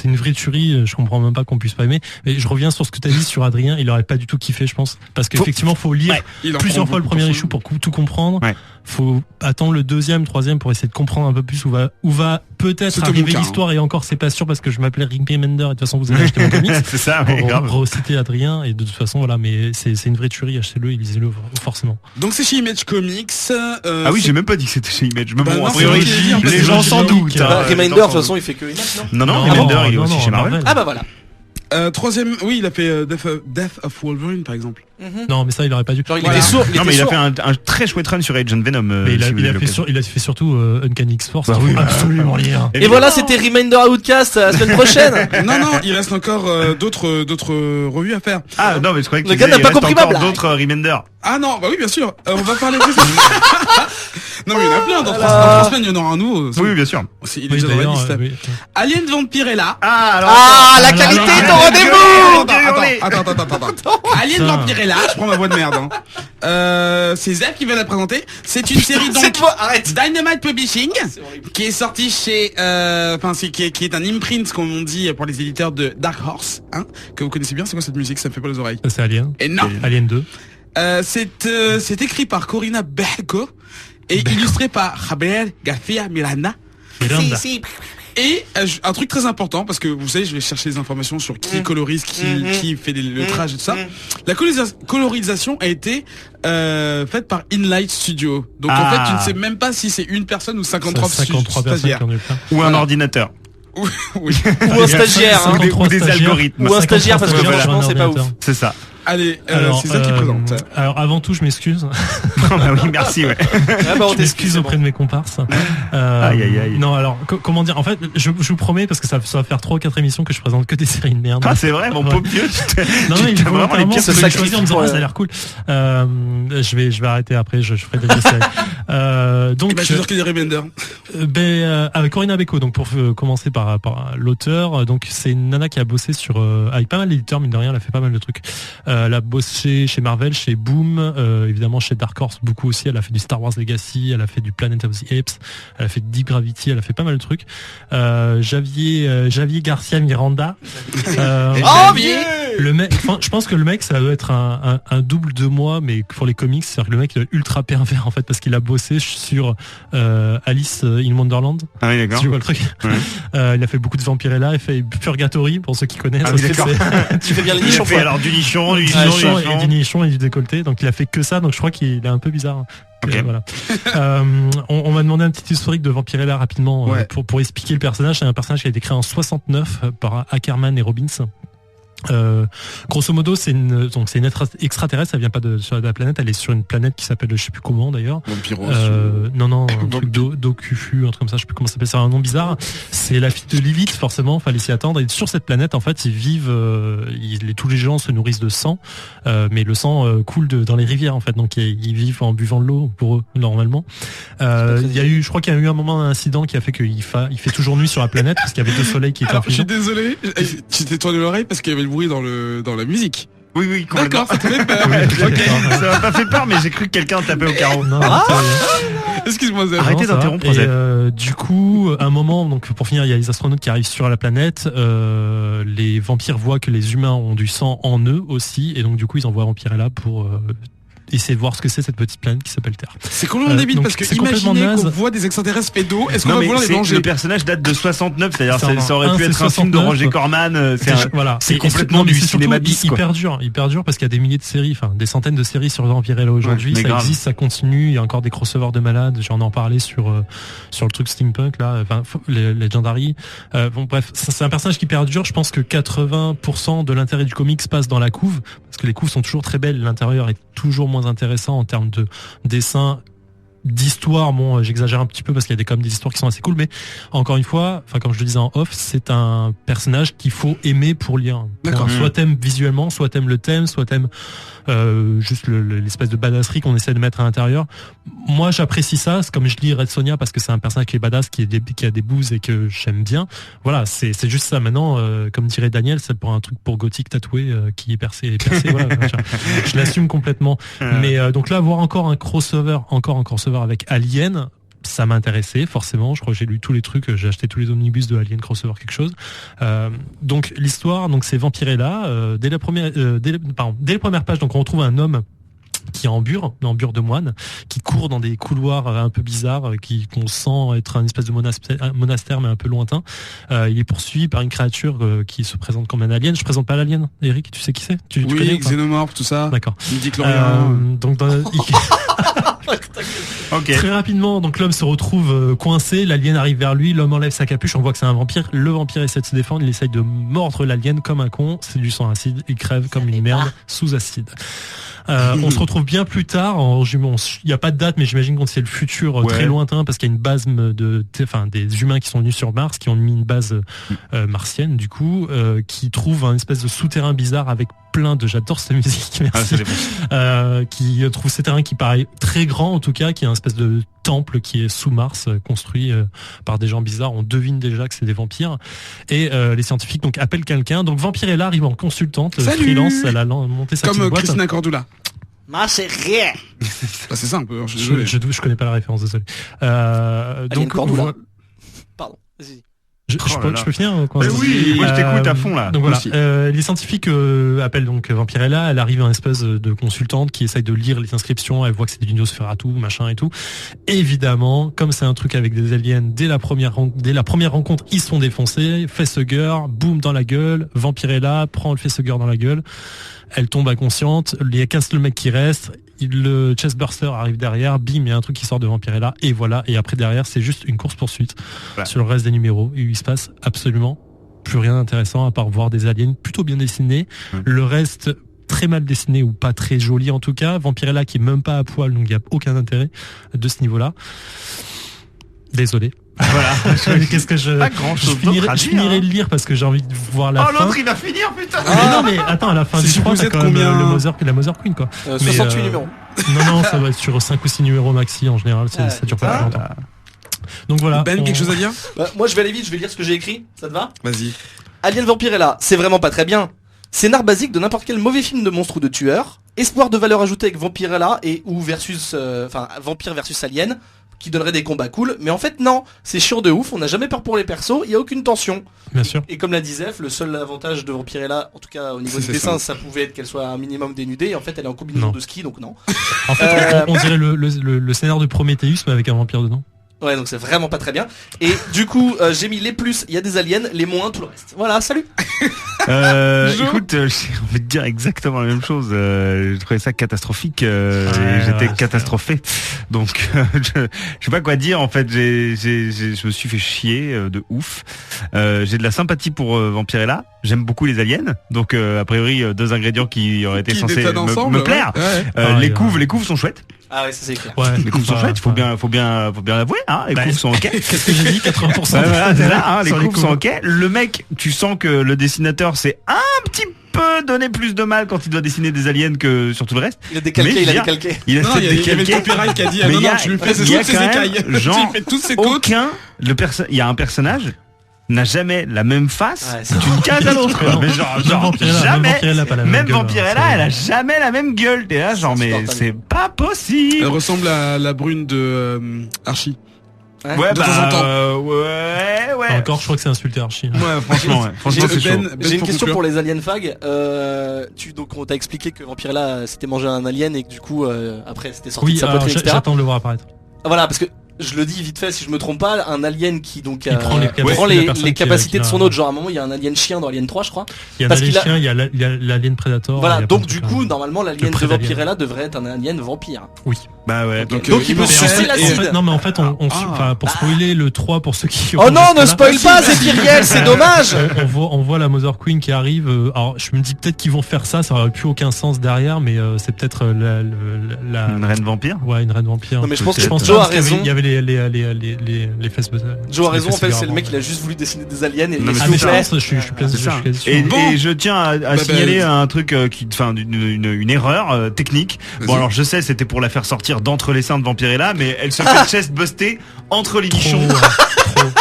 une vraie tuerie. Je comprends même pas qu'on puisse pas aimer. Mais je reviens sur ce que t'as dit sur Adrien. Il aurait pas du tout kiffé, je pense, parce qu'effectivement, faut lire Ouais. Il en plusieurs prend fois le beaucoup premier pour issue pour tout comprendre. Ouais. Faut attendre le deuxième, troisième pour essayer de comprendre un peu plus où va peut-être C'est un arriver bouquin, l'histoire. Et encore, c'est pas sûr parce que je m'appelais Rick Remender. Et de toute façon, vous avez acheté mon comics. C'est ça, mais Pour grave. reciter Adrien. Et de toute façon, voilà. Mais c'est une vraie tuerie. Achetez-le et lisez-le forcément. Donc c'est chez Image Comics. Ah oui, j'ai même pas dit que c'était chez Image. Mais Bah bon, non, a c'est priori, vrai qu'il est dit, en fait, les c'est gens logique, s'en doutent. hein. Bah, Les Reminder, gens de toute s'en façon, il fait que Image, non Non, non, Non, Remender, il est non, aussi non, chez Marvel. Marvel. Ah bah voilà. Troisième, oui, il a fait Death of Wolverine par exemple. Non, mais ça, il aurait pas dû. Genre, il Voilà. était sourd. Non, mais il a sourd. fait un très chouette run sur Agent Venom. Mais il a si vous avez l'occasion. fait surtout Uncanny X-Force. Bah qu'il oui, faut bah, absolument lire. Et voilà, c'était Reminder Outcast la semaine prochaine. Non, il reste encore d'autres revues à faire. Ah non, mais je croyais que Le tu gars disais, n'a il pas reste compris ma encore blague. d'autres Remender. Ah non, bah oui, bien sûr. On va parler de Non, mais il y en a plein. Dans Voilà. 3 semaines, il y en aura un nouveau. Oui, bien sûr. Il est Oui, déjà dans la d'ailleurs, liste. oui. Alien Vampirella. Ah, alors. Ah, la alors, qualité alors, est au rendez-vous. Attends. Alien Putain. Vampirella, je prends ma voix de merde. C'est Zef qui va la présenter. C'est une série donc Cette voix, arrête. Dynamite Publishing C'est horrible. qui est sortie chez, qui est un imprint comme on dit pour les éditeurs de Dark Horse, hein, que vous connaissez bien. C'est quoi cette musique? Ça me fait pas les oreilles. Ça, c'est Alien. Et non, Alien 2. c'est écrit par Corina Berco et illustré par Javier García Miranda. Miranda. Et un truc très important, parce que vous savez, je vais chercher des informations sur qui colorise, qui fait le trage et tout ça. La colorisation a été faite par Inlight Studio. Donc en fait, tu ne sais même pas si c'est une personne ou 53 53 personnes stagiaires. qui en ont eu plein. Ou un Voilà. ordinateur. Oui. Ou un stagiaire, hein. Ou des algorithmes. Ou un stagiaire, parce que 53 franchement, c'est pas ordinateur. ouf. C'est ça. Allez, c'est ça qui présente. Alors avant tout, je m'excuse. Bah oui, merci, ouais. Ah bah, on Je t'excuse m'excuse auprès de mes comparses. Aïe, aïe, aïe. Non, alors comment dire. En fait, je vous promets parce que ça va faire 3 ou 4 émissions que je présente que des séries de merde. Ah, c'est vrai, mon Ouais. pauvre vieux. Non, Tu mais t'as vraiment les pires se sacrifices choisir en me disant pour ah, ça a l'air cool. Je vais arrêter après. Je ferai des séries. Donc Bah, je suis sûr qu'il y a des reminders. avec Corina Becco, donc pour commencer par l'auteur, donc c'est une nana qui a bossé sur avec pas mal d'éditeurs, mine de rien, elle a fait pas mal de trucs. Elle a bossé chez Marvel, chez Boom, évidemment chez Dark Horse beaucoup aussi. Elle a fait du Star Wars Legacy, elle a fait du Planet of the Apes, elle a fait Deep Gravity, elle a fait pas mal de trucs. Javier Garcia Miranda. Oh, vieux. Le mec, enfin, je pense que le mec, ça doit être un double de moi, mais pour les comics, c'est-à-dire que le mec il est ultra pervers en fait, parce qu'il a bossé sur Alice in Wonderland. Ah oui, d'accord. Tu vois le truc. Ouais. Il a fait beaucoup de Vampirella, il fait Purgatory pour ceux qui connaissent. Ah oui, C'est- d'accord. Tu fais bien le Il nichon, a fait quoi. alors du nichon, du du nichon, nichon du et du nichon. nichon et du décolleté, donc il a fait que ça, donc je crois qu'il est un peu bizarre. Ok. Voilà. On m'a demandé un petit historique de Vampirella rapidement Ouais. pour expliquer le personnage. C'est un personnage qui a été créé en 69 par Ackerman et Robbins. Grosso modo, c'est une extraterrestre. Elle vient pas de sur la planète. Elle est sur une planète qui s'appelle, je sais plus comment d'ailleurs. Vampiros. Non, un truc d'Okufu, un truc comme ça. Je sais plus comment ça s'appelle. C'est un nom bizarre. C'est la fille de Lilith, forcément. Fallait s'y attendre. Et sur cette planète, en fait, ils vivent. Tous les gens se nourrissent de sang, mais le sang coule dans les rivières, en fait. Donc ils vivent en buvant de l'eau pour eux normalement. Il y a eu, je crois qu'il y a eu un moment un incident qui a fait qu'il fait toujours nuit sur la planète parce qu'il y avait 2 soleils qui étaient Alors, je suis infligés. désolé, tu t'es tourné l'oreille parce qu'il y avait le bruit dans la musique. Oui, complètement. D'accord, ça te fait peur. Oui, Ok, d'accord. ça m'a pas fait peur, mais j'ai cru que quelqu'un tapait au carreau. Non, Ah. c'est rien. Excuse-moi, Zeb. Arrêtez Non, ça va. d'interrompre, Et, Zeb. du coup, à un moment, donc pour finir, il y a les astronautes qui arrivent sur la planète. Les vampires voient que les humains ont du sang en eux aussi, et donc du coup, ils envoient Vampirella pour essayer de voir ce que c'est cette petite planète qui s'appelle Terre. C'est complètement débile donc, parce que c'est complètement imaginez qu'on naze. voit des extraterrestres pédos, est-ce qu'on Non va mais vouloir les c'est- manger? le personnage date de 69, c'est-à-dire C'est ça aurait un, pu c'est être un film de 69, Roger Corman. Voilà, c'est Et complètement non, mais du c'est surtout cinéma bis, quoi. hyper dur parce qu'il y a des milliers de séries, enfin des centaines de séries sur Vampirella aujourd'hui. Ouais, mais Ça grave. existe, ça continue. Il y a encore des crossovers de malades. J'en ai parlé sur le truc steampunk là, enfin les Legendary. Bon bref, c'est un personnage qui perdure. Je pense que 80% de l'intérêt du comics se passe dans la couve parce que les couves sont toujours très belles. L'intérieur est toujours moins intéressant en termes de dessin. D'histoire, bon, j'exagère un petit peu parce qu'il y a quand même des histoires qui sont assez cool, mais encore une fois, enfin comme je le disais en off, c'est un personnage qu'il faut aimer pour lire. D'accord. Soit t'aimes visuellement, soit t'aimes le thème, soit t'aimes juste l'espèce de badasserie qu'on essaie de mettre à l'intérieur. Moi, j'apprécie ça. C'est comme je lis Red Sonja parce que c'est un personnage qui est badass, qui a des bouses et que j'aime bien. Voilà, c'est juste ça. Maintenant, comme dirait Daniel, c'est pour un truc pour gothique tatoué qui est percé. Voilà, je l'assume complètement. Mais donc là, voir encore un crossover avec Alien, ça m'intéressait forcément. Je crois que j'ai lu tous les trucs, j'ai acheté tous les omnibus de Alien crossover quelque chose. Donc l'histoire, donc c'est Vampirella. Dès les premières pages, donc on retrouve un homme qui est en bure de moine, qui court dans des couloirs un peu bizarres, qu'on sent être un espèce de monastère mais un peu lointain. Il est poursuivi par une créature qui se présente comme un alien. Je présente pas l'alien, Eric, tu sais qui c'est? Tu connais Oui, ou pas? Xénomorphe, tout ça. D'accord. Midi-chlorien. Donc Ok. très rapidement, donc l'homme se retrouve coincé, l'alien arrive vers lui, l'homme enlève sa capuche, on voit que c'est un vampire, le vampire essaie de se défendre, il essaye de mordre l'alien comme un con, c'est du sang acide, il crève comme une merde sous acide. On se retrouve bien plus tard, il n'y a pas de date, mais j'imagine que c'est le futur très lointain parce qu'il y a une base des humains qui sont venus sur Mars, qui ont mis une base martienne du coup, qui trouve un espèce de souterrain bizarre avec plein de, j'adore cette musique, merci, qui trouve ce terrain qui paraît très grand en tout cas, qui est un espèce de temple qui est sous Mars, construit par des gens bizarres. On devine déjà que c'est des vampires. Et les scientifiques donc appellent quelqu'un. Donc Vampirella arrive en consultante, freelance, elle a monté sa petite Comme boîte. Christina Cordula. Moi, c'est rien. Bah, c'est ça un peu. Je suis désolé. Je connais pas la référence, désolé. Donc Cordula. Pardon, vas-y. je peux finir quoi. Oui, moi je t'écoute à fond là. Donc voilà, Aussi. les scientifiques appellent donc Vampirella. Elle arrive en espèce de consultante qui essaye de lire les inscriptions. Elle voit que c'est des Nosferatu, machin et tout. Évidemment, comme c'est un truc avec des aliens, dès la première rencontre, ils sont défoncés. Facehugger, boum dans la gueule. Vampirella prend le facehugger dans la gueule. Elle tombe inconsciente. Il y a qu'un seul mec qui reste. Le chestburster arrive derrière, bim, il y a un truc qui sort de Vampirella, et voilà. Et après derrière, c'est juste une course-poursuite sur le reste des numéros. Et il se passe absolument plus rien d'intéressant à part voir des aliens plutôt bien dessinés. Le reste très mal dessiné ou pas très joli en tout cas. Vampirella qui est même pas à poil, donc il n'y a aucun intérêt de ce niveau-là. Désolé. Voilà. Qu'est-ce que Pas grand-chose d'autre à je dire, finirai hein. de lire parce que j'ai envie de voir la Oh fin. l'autre il va finir putain. Mais non mais attends, à la fin C'est du 3 supposé c'est être quand même combien la Mother Queen quoi. 68 numéros. Non, ça va être sur 5 ou 6 numéros maxi en général, ça dure pas très longtemps. Donc voilà. Ben, quelque chose à dire? Moi, je vais aller vite, je vais lire ce que j'ai écrit. Ça te va? Vas-y. Alien Vampirella, c'est vraiment pas très bien. Scénar basique de n'importe quel mauvais film de monstre ou de tueur. Espoir de valeur ajoutée avec Vampirella ou versus, Vampire versus Alien, qui donnerait des combats cool. Mais en fait, non. C'est chiant de ouf. On n'a jamais peur pour les persos. Il y a aucune tension. Bien sûr. Et comme l'a dit Zef, le seul avantage de Vampirella, en tout cas au niveau du C'est dessin, ça pouvait être qu'elle soit un minimum dénudée. Et en fait, elle est en combinaison Non. de ski, donc non. En fait, on dirait le scénario de Prometheus mais avec un vampire dedans. Ouais, donc c'est vraiment pas très bien. Et du coup, j'ai mis les plus, il y a des aliens, les moins, tout le reste. Voilà, salut. Écoute, j'ai envie de dire exactement la même chose. J'ai trouvé ça catastrophique. J'étais catastrophé. Donc, je sais pas quoi dire. En fait, je me suis fait chier de ouf. J'ai de la sympathie pour Vampirella. J'aime beaucoup les aliens. Donc, a priori, deux ingrédients qui auraient été Qui censés détonnent ensemble, me plaire. ouais. Les couves sont chouettes. Ah ouais, ça c'est clair. Ouais. Les couves sont chouettes. Faut bien l'avouer. Hein. Les couves sont ok. Qu'est-ce que j'ai dit 80%. Ouais, voilà, c'est ça, hein, les Sur couves sont ok. Le mec, tu sens que le dessinateur c'est un petit peu donné plus de mal quand il doit dessiner des aliens que sur tout le reste. Il a décalqué, Mais il a bien. décalqué. Il a Non, il y avait le décalqué. copyright qui a dit, Mais non, il y a- tu lui fais il y a toutes ses quand même, écailles. genre, Tu lui fais toutes ses côtes. Il y a un personnage n'a jamais la même face Ouais, c'est d'une case à l'autre. quoi. Mais genre jamais. Même Vampirella, elle a jamais la même gueule. T'es là, genre, mais insupportable. c'est pas possible. Elle ressemble à la brune de Archie. Ouais, de temps en temps. ouais. Encore, je crois que c'est insulté Archie. Ouais, franchement, c'est chaud. J'ai une pour question conclure. pour les aliens fag. Donc on t'a expliqué que Vampirella s'était mangé un alien et que du coup après c'était sorti de Oui, sa alors, poitrine, etc. j'attends de le voir apparaître. Ah, voilà, parce que je le dis vite fait si je me trompe pas, un alien qui donc Il prend les capacités de la personne les qui capacités a- de son autre. Genre à un moment il y a un alien chien dans Alien 3 je crois. Il y a Parce l'alien qu'il a- chien, il y a l'alien Predator. il y Voilà, a plein donc de du trucs, coup hein. normalement l'alien Le de prédalien. Vampirella devrait être un alien vampire. Bah ouais. Donc, Donc, il peut immortel sucer et- l'acide. Non mais en fait pour spoiler le 3 pour ceux qui Oh non, jusque-là, ne spoil pas Zephyriel, c'est dommage. on voit la Mother Queen qui arrive. Alors je me dis peut-être qu'ils vont faire ça aurait plus aucun sens derrière, mais c'est peut-être Une reine vampire. ouais, une reine vampire. Non mais je pense que Je pense Joe a parce qu'il raison. y avait les fesses. Joe a raison, en fait, c'est le mec, il a juste voulu dessiner des aliens et Non, mais Ah s'il mais vous je plaît. pense, je suis plein C'est ça. dessus. Et je tiens à signaler un truc une erreur technique. Bon Vas-y. alors je sais c'était pour la faire sortir d'entre les seins de Vampirella, mais elle se fait chest buster entre les nichons.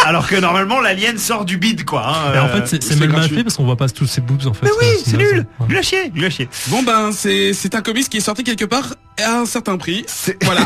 Alors que normalement l'alien sort du bide quoi. Hein, Et en fait c'est c'est mal gratuit. fait parce qu'on voit pas tous ces boobs en fait. mais oui C'est c'est naze. nul. Ouais. Nul à chier. Bon ben c'est un comics qui est sorti quelque part à un certain prix. Voilà.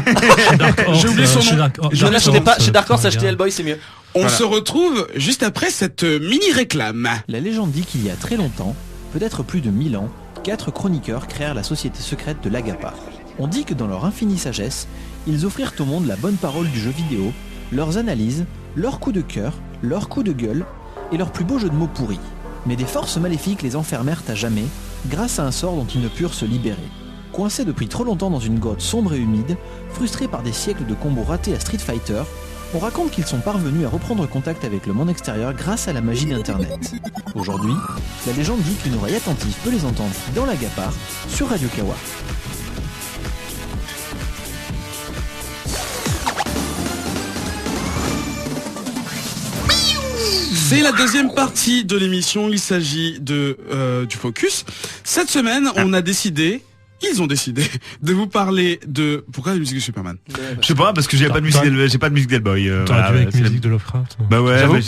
Chez Dark Horse, J'ai oublié son chez nom. Dark Horse, Je ne l'achetais pas, chez Dark Horse, ouais, acheter Hellboy, c'est mieux. On Voilà. se retrouve juste après cette mini réclame. La légende dit qu'il y a très longtemps, peut-être plus de 1000 ans, 4 chroniqueurs créèrent la société secrète de l'Agapar. On dit que dans leur infinie sagesse, ils offrirent au monde la bonne parole du jeu vidéo, leurs analyses, leurs coups de cœur, leurs coups de gueule et leurs plus beaux jeux de mots pourris. Mais des forces maléfiques les enfermèrent à jamais, grâce à un sort dont ils ne purent se libérer. Coincés depuis trop longtemps dans une grotte sombre et humide, frustrés par des siècles de combos ratés à Street Fighter, on raconte qu'ils sont parvenus à reprendre contact avec le monde extérieur grâce à la magie d'Internet. Aujourd'hui, la légende dit qu'une oreille attentive peut les entendre dans l'Agapar sur Radio Kawa. C'est la deuxième partie de l'émission, il s'agit de du Focus. Cette semaine, ils ont décidé de vous parler de... Pourquoi la musique de Superman? Je sais pas parce que j'ai pas de musique d'Hellboy. T'aurais voilà, dû avec c'est musique de Lovecraft. Bah ouais, J'avoue. mais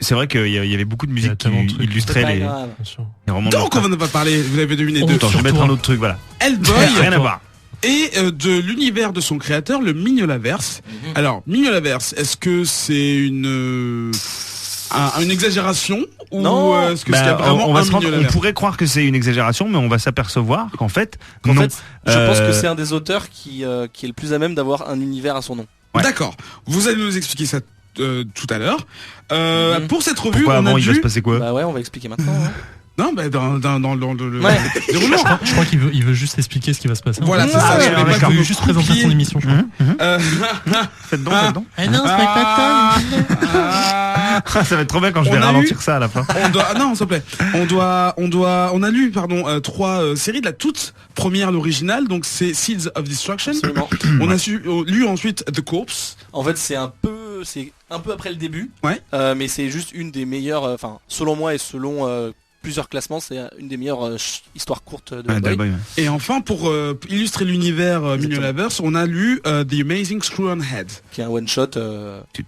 c'est vrai qu'il y avait beaucoup de Il y musique a qui tellement de trucs. illustrait les Bien sûr. romans de Donc on Lovecraft. va parler, vous l'avez deviné, de Attends, je vais mettre un autre truc, voilà. Hellboy Rien à voir. et de l'univers de son créateur, le Mignolaverse. Alors, Mignolaverse, est-ce que c'est une exagération ou Non. est-ce que c'est Bah, vraiment on va un se rendre, on Mignolaverse? pourrait croire que c'est une exagération, mais on va s'apercevoir qu'en fait, En non. fait, je pense que Euh, c'est un des auteurs qui est le plus à même d'avoir un univers à son nom. Ouais. D'accord. Vous allez nous expliquer ça tout à l'heure. Mhm. Pour cette revue, Pourquoi on avant a il va se dû... passer quoi Bah ouais, on va expliquer maintenant. hein. Non, bah, dans le Ouais. déroulement. Je crois qu'il veut juste expliquer ce qui va se passer. Voilà, En c'est fait. ça. ouais, Je voulais ouais, pas d'accord. que Il vous veut juste présenter coupiez. son émission, je crois. Euh, Faites donc, faites donc. Ah non, Ça va être trop bien quand je On vais a ralentir ça à la fin. non, s'il te plaît. On a lu, trois séries de la toute première, l'original, donc c'est Seeds of Destruction. Absolument. On a lu ensuite The Corpse. En fait, c'est un peu après le début. Ouais. Mais c'est juste une des meilleures, enfin, selon moi et selon plusieurs classements, c'est une des meilleures histoires courtes de Ouais, Hellboy. d'Hellboy, ouais. Et enfin, pour illustrer l'univers Mignolaverse, on a lu The Amazing Screw on Head. Qui est un one shot Tout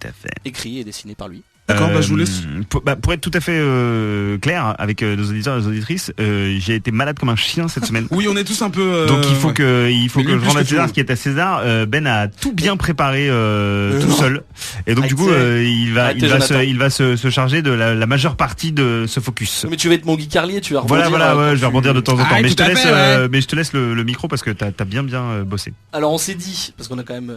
à fait. écrit et dessiné par lui. D'accord, bah, je vous laisse. Pour être tout à fait clair avec nos auditeurs et nos auditrices, j'ai été malade comme un chien cette semaine. Oui, on est tous un peu... Donc il faut ouais. que Mais je lui, plus rende à que César tout. ce qui est à César. Ben a tout bien préparé tout seul et donc du coup Arrêtez, Jonathan. il va se charger de la majeure partie de ce focus. Mais tu vas être mon Guy Carlier, tu vas rebondir. Voilà, ouais, je vais rebondir de temps en temps. Ah, Mais je tout te à laisse, fait, ouais. mais je te laisse le micro parce que t'as bien bossé. Alors on s'est dit, parce qu'on a quand même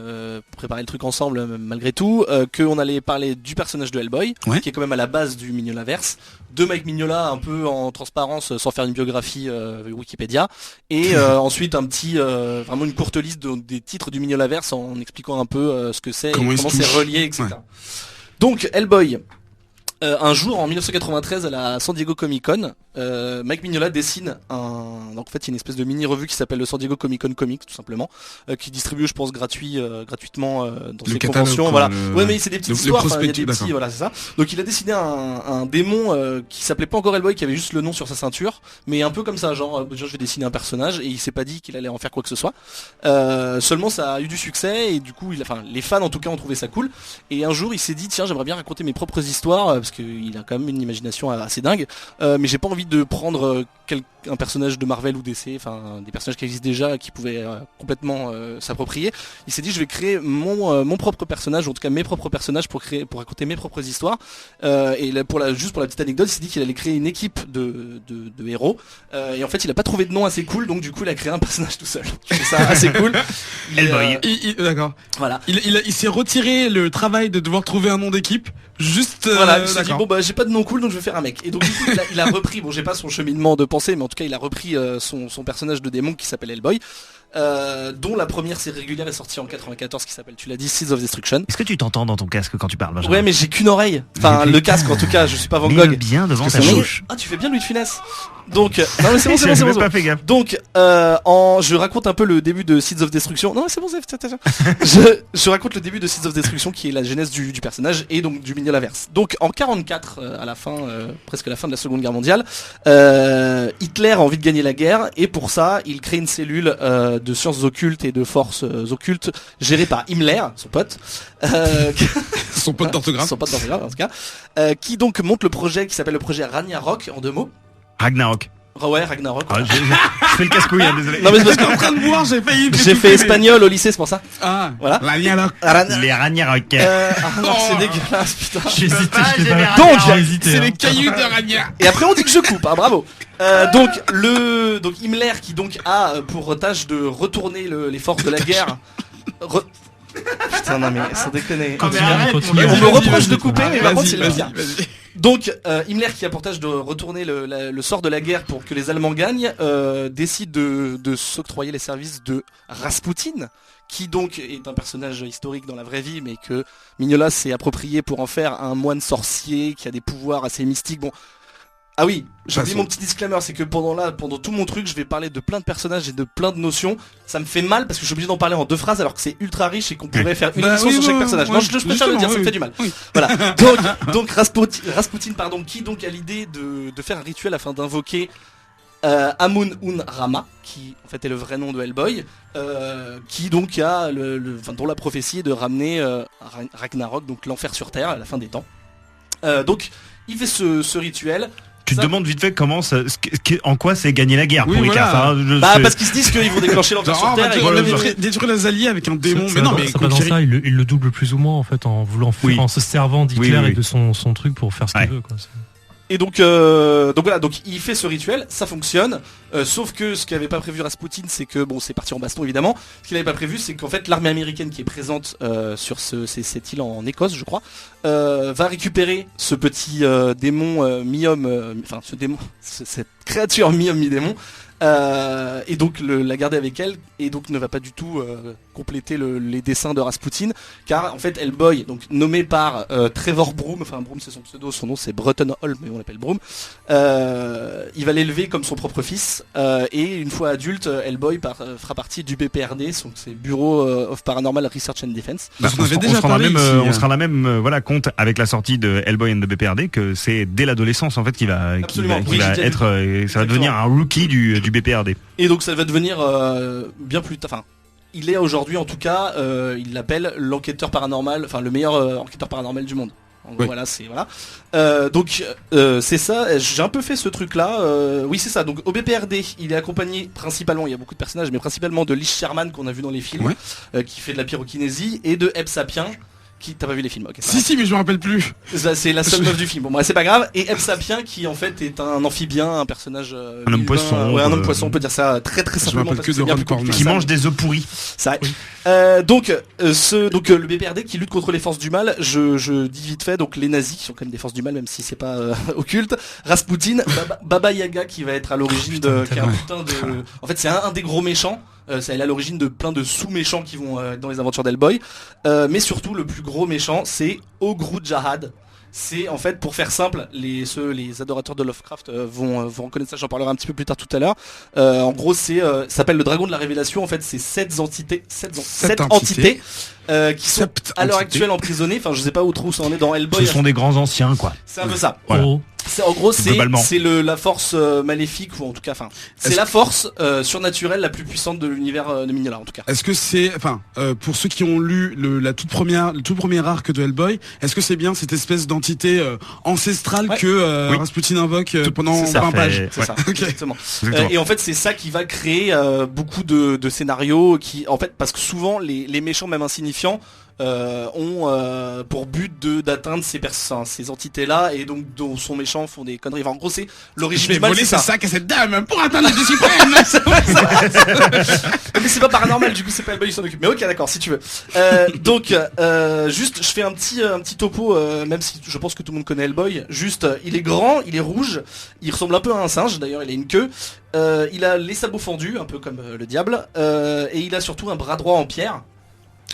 préparé le truc ensemble malgré tout, qu'on allait parler du personnage de Hellboy, Ouais. qui est quand même à la base du Mignolaverse, de Mike Mignola un peu en transparence sans faire une biographie Wikipédia, et ensuite un petit, vraiment une courte liste des titres du Mignolaverse en expliquant un peu ce que c'est Comment et il se comment c'est touche. relié, etc. Ouais. Donc Hellboy. Un jour en 1993 à la San Diego Comic Con, Mike Mignola dessine donc en fait il y a une espèce de mini revue qui s'appelle le San Diego Comic Con Comics tout simplement, qui distribue je pense gratuitement dans Le ses catalogue, conventions. quoi, Voilà. le- Ouais mais c'est des petites le histoires, enfin, il y a prospectus, des petits, d'accord. voilà c'est ça. Donc il a dessiné un démon qui s'appelait pas encore Hellboy, qui avait juste le nom sur sa ceinture, mais un peu comme ça, genre je vais dessiner un personnage, et il s'est pas dit qu'il allait en faire quoi que ce soit. Seulement ça a eu du succès et du coup les fans en tout cas ont trouvé ça cool. Et un jour il s'est dit tiens j'aimerais bien raconter mes propres histoires parce qu'il a quand même une imagination assez dingue. Mais j'ai pas envie de prendre un personnage de Marvel ou DC, enfin des personnages qui existent déjà, qui pouvaient complètement s'approprier. Il s'est dit je vais créer mon propre personnage, ou en tout cas mes propres personnages pour raconter mes propres histoires. Et là, juste pour la petite anecdote, il s'est dit qu'il allait créer une équipe de héros. Et en fait, il a pas trouvé de nom assez cool, donc du coup, il a créé un personnage tout seul. Je trouve ça assez cool. Hellboy. D'accord. Voilà. Il s'est retiré le travail de devoir trouver un nom d'équipe. Juste. Voilà, il s'est dit d'accord. bon j'ai pas de nom cool, donc je vais faire un mec. Et donc du coup, il a repris. Bon, j'ai pas son cheminement de pensée, mais en tout cas, il a repris son personnage de démon qui s'appelle Hellboy. Dont la première série régulière est sortie en 94 qui s'appelle, tu l'as dit, Seeds of Destruction. Est-ce que tu t'entends dans ton casque quand tu parles, Benjamin? Ouais, mais j'ai qu'une oreille. Enfin, le casque en tout cas, je suis pas Van Mets-le Gogh. bien devant ta Mais- bouche. Ah, tu fais bien Louis de Funès. Donc, non mais c'est bon, J'avais pas fait gaffe. Donc, je raconte un peu le début de Seeds of Destruction. Non, c'est bon, je raconte le début de Seeds of Destruction qui est la genèse du personnage et donc du Mignolaverse. Donc, en 44, à la fin, presque à la fin de la Seconde Guerre mondiale, Hitler a envie de gagner la guerre et pour ça, il crée une cellule de sciences occultes et de forces occultes gérée par Himmler, son pote. Son pote d'orthographe. Son pote d'orthographe, en tout cas. Qui donc monte le projet qui s'appelle le projet Ragnarok en 2 mots. Ragnarok. Ouais, Ragnarok. Ah, je fais le casse-couille, hein, désolé. Non mais c'est parce que En train de boire, j'ai failli. j'ai fait espagnol au lycée, c'est pour ça. Ah. Voilà. La Nialoc. Les Ragnarok. Ah non, c'est dégueulasse, putain. J'hésitais, je l'ai pas. Donc, j'ai hésité, C'est hein. les cailloux de Ragnar. Et après on dit que je coupe, hein, bravo. Donc Himmler qui donc a pour tâche de retourner les forces de la guerre. Putain non mais sans déconner. Continue, arrête, continue. Et on me Vas-y, reproche vas-y. de couper, mais par contre c'est le Vas-y, pire. vas-y. Donc Himmler qui a pour tâche de retourner le sort de la guerre pour que les Allemands gagnent, décide de s'octroyer les services de Rasputin, qui donc est un personnage historique dans la vraie vie, mais que Mignola s'est approprié pour en faire un moine sorcier qui a des pouvoirs assez mystiques. Bon. Ah oui, j'ai oublié mon petit disclaimer, c'est que pendant tout mon truc, je vais parler de plein de personnages et de plein de notions. Ça me fait mal parce que je suis obligé d'en parler en 2 phrases alors que c'est ultra riche et qu'on pourrait faire une émission sur chaque personnage. Non, je préfère le dire, ça me fait du mal. Oui. Voilà. Donc Rasputin, pardon, qui donc a l'idée de faire un rituel afin d'invoquer Amun-Un-Rama, qui en fait est le vrai nom de Hellboy, qui donc a dont la prophétie est de ramener Ragnarok, donc l'enfer sur terre à la fin des temps. Donc il fait ce rituel. Tu te Ça- demandes vite fait en quoi c'est gagner la guerre Oui, pour voilà. Icare. Bah parce qu'ils se disent qu'ils vont déclencher l'enfer Genre, sur on va terre et voilà, détruire les alliés avec un démon. Ça Mais va non, dans- mais ça va dans ça, il le double plus ou moins en fait en voulant faire, Oui. en se servant d'Hitler Oui, oui, oui. et de son truc pour faire ce qu'il Ouais. veut quoi. Et donc voilà, donc il fait ce rituel, ça fonctionne. Sauf que ce qu'avait pas prévu Rasputin, c'est que bon, c'est parti en baston évidemment. Ce qu'il avait pas prévu, c'est qu'en fait l'armée américaine qui est présente sur cette île en Écosse, je crois, va récupérer ce petit démon mi-homme, enfin ce démon, cette créature mi-homme mi-démon. Et donc la garder avec elle et donc ne va pas du tout compléter les dessins de Rasputin car en fait Hellboy, donc nommé par Trevor Broom, enfin Broom c'est son pseudo, son nom c'est Breton Hall mais on l'appelle Broom, il va l'élever comme son propre fils et une fois adulte Hellboy fera partie du BPRD, donc c'est Bureau of Paranormal Research and Defense. Bah, On avait déjà se rend la parlé même, ici, on hein. se rend la même voilà compte avec la sortie de Hellboy and the BPRD que c'est dès l'adolescence en fait qui va Absolument, oui, va j'ai déjà être ça va Exactement. devenir un rookie du BPRD. Et donc ça va devenir bien plus tard. Enfin, il est aujourd'hui en tout cas, il l'appelle l'enquêteur paranormal, enfin le meilleur enquêteur paranormal du monde. En gros, Oui. voilà, c'est voilà. Donc c'est ça. J'ai un peu fait ce truc-là. Oui, c'est ça. Donc au BPRD, il est accompagné principalement, il y a beaucoup de personnages, mais principalement de Liz Sherman qu'on a vu dans les films, qui fait de la pyrokinésie, et de Eb Sapien. T'as pas vu les films? Ok. ça va. Si, mais je me rappelle plus. C'est la seule meuf du film. Bon, bah, c'est pas grave. Et Eb Sapien, qui en fait est un amphibien, un personnage. Un homme humain. poisson, Ouais, un homme poisson. On peut dire ça très très Je me simplement. rappelle parce que c'est de bien Ron plus compliqué Corman. que Qui ça. mange des œufs pourris. Ça. Donc le BPRD qui lutte contre les forces du mal, je dis vite fait, donc les nazis qui sont quand même des forces du mal même si c'est pas occulte, Rasputin, Baba Yaga qui va être à l'origine de, qui est un putain de, en fait c'est un des gros méchants. Ça est à l'origine de plein de sous-méchants qui vont dans les aventures d'Hellboy, mais surtout le plus gros méchant c'est Ogru Jahad. C'est en fait, pour faire simple, les adorateurs de Lovecraft vont reconnaître ça, j'en parlerai un petit peu plus tard tout à l'heure. En gros, ça s'appelle le dragon de la révélation. En fait, c'est 7 entités qui sont à l'heure actuelle emprisonnées. Enfin, je sais pas où trop ça en est dans Hellboy. Ce sont des grands anciens quoi. C'est un peu ça. Voilà. Oh, En gros, Globalement. c'est la force maléfique, ou en tout cas, enfin, c'est la force surnaturelle la plus puissante de l'univers de Mignola, en tout cas. Est-ce que c'est, enfin, pour ceux qui ont lu le tout premier arc de Hellboy, est-ce que c'est bien cette espèce d'entité ancestrale que Oui. Rasputin invoque pendant C'est ça. 20 pages? C'est ça, Ok. exactement. Exactement. Et en fait, c'est ça qui va créer beaucoup de scénarios qui, en fait, parce que souvent les méchants, même insignifiants, ont pour but d'atteindre ces entités-là, et donc dont sont méchants, font des conneries. Enfin, en gros, c'est Je l'origine vais du mal. voler C'est ce ça. sac à cette dame pour atteindre la Dieu suprême. Mais c'est pas paranormal, du coup c'est pas Hellboy qui s'en occupe. Mais ok, d'accord, si tu veux. Donc juste je fais un petit topo, même si je pense que tout le monde connaît Hellboy. Juste il est grand, il est rouge, il ressemble un peu à un singe, d'ailleurs il a une queue, il a les sabots fendus, un peu comme le diable, et il a surtout un bras droit en pierre.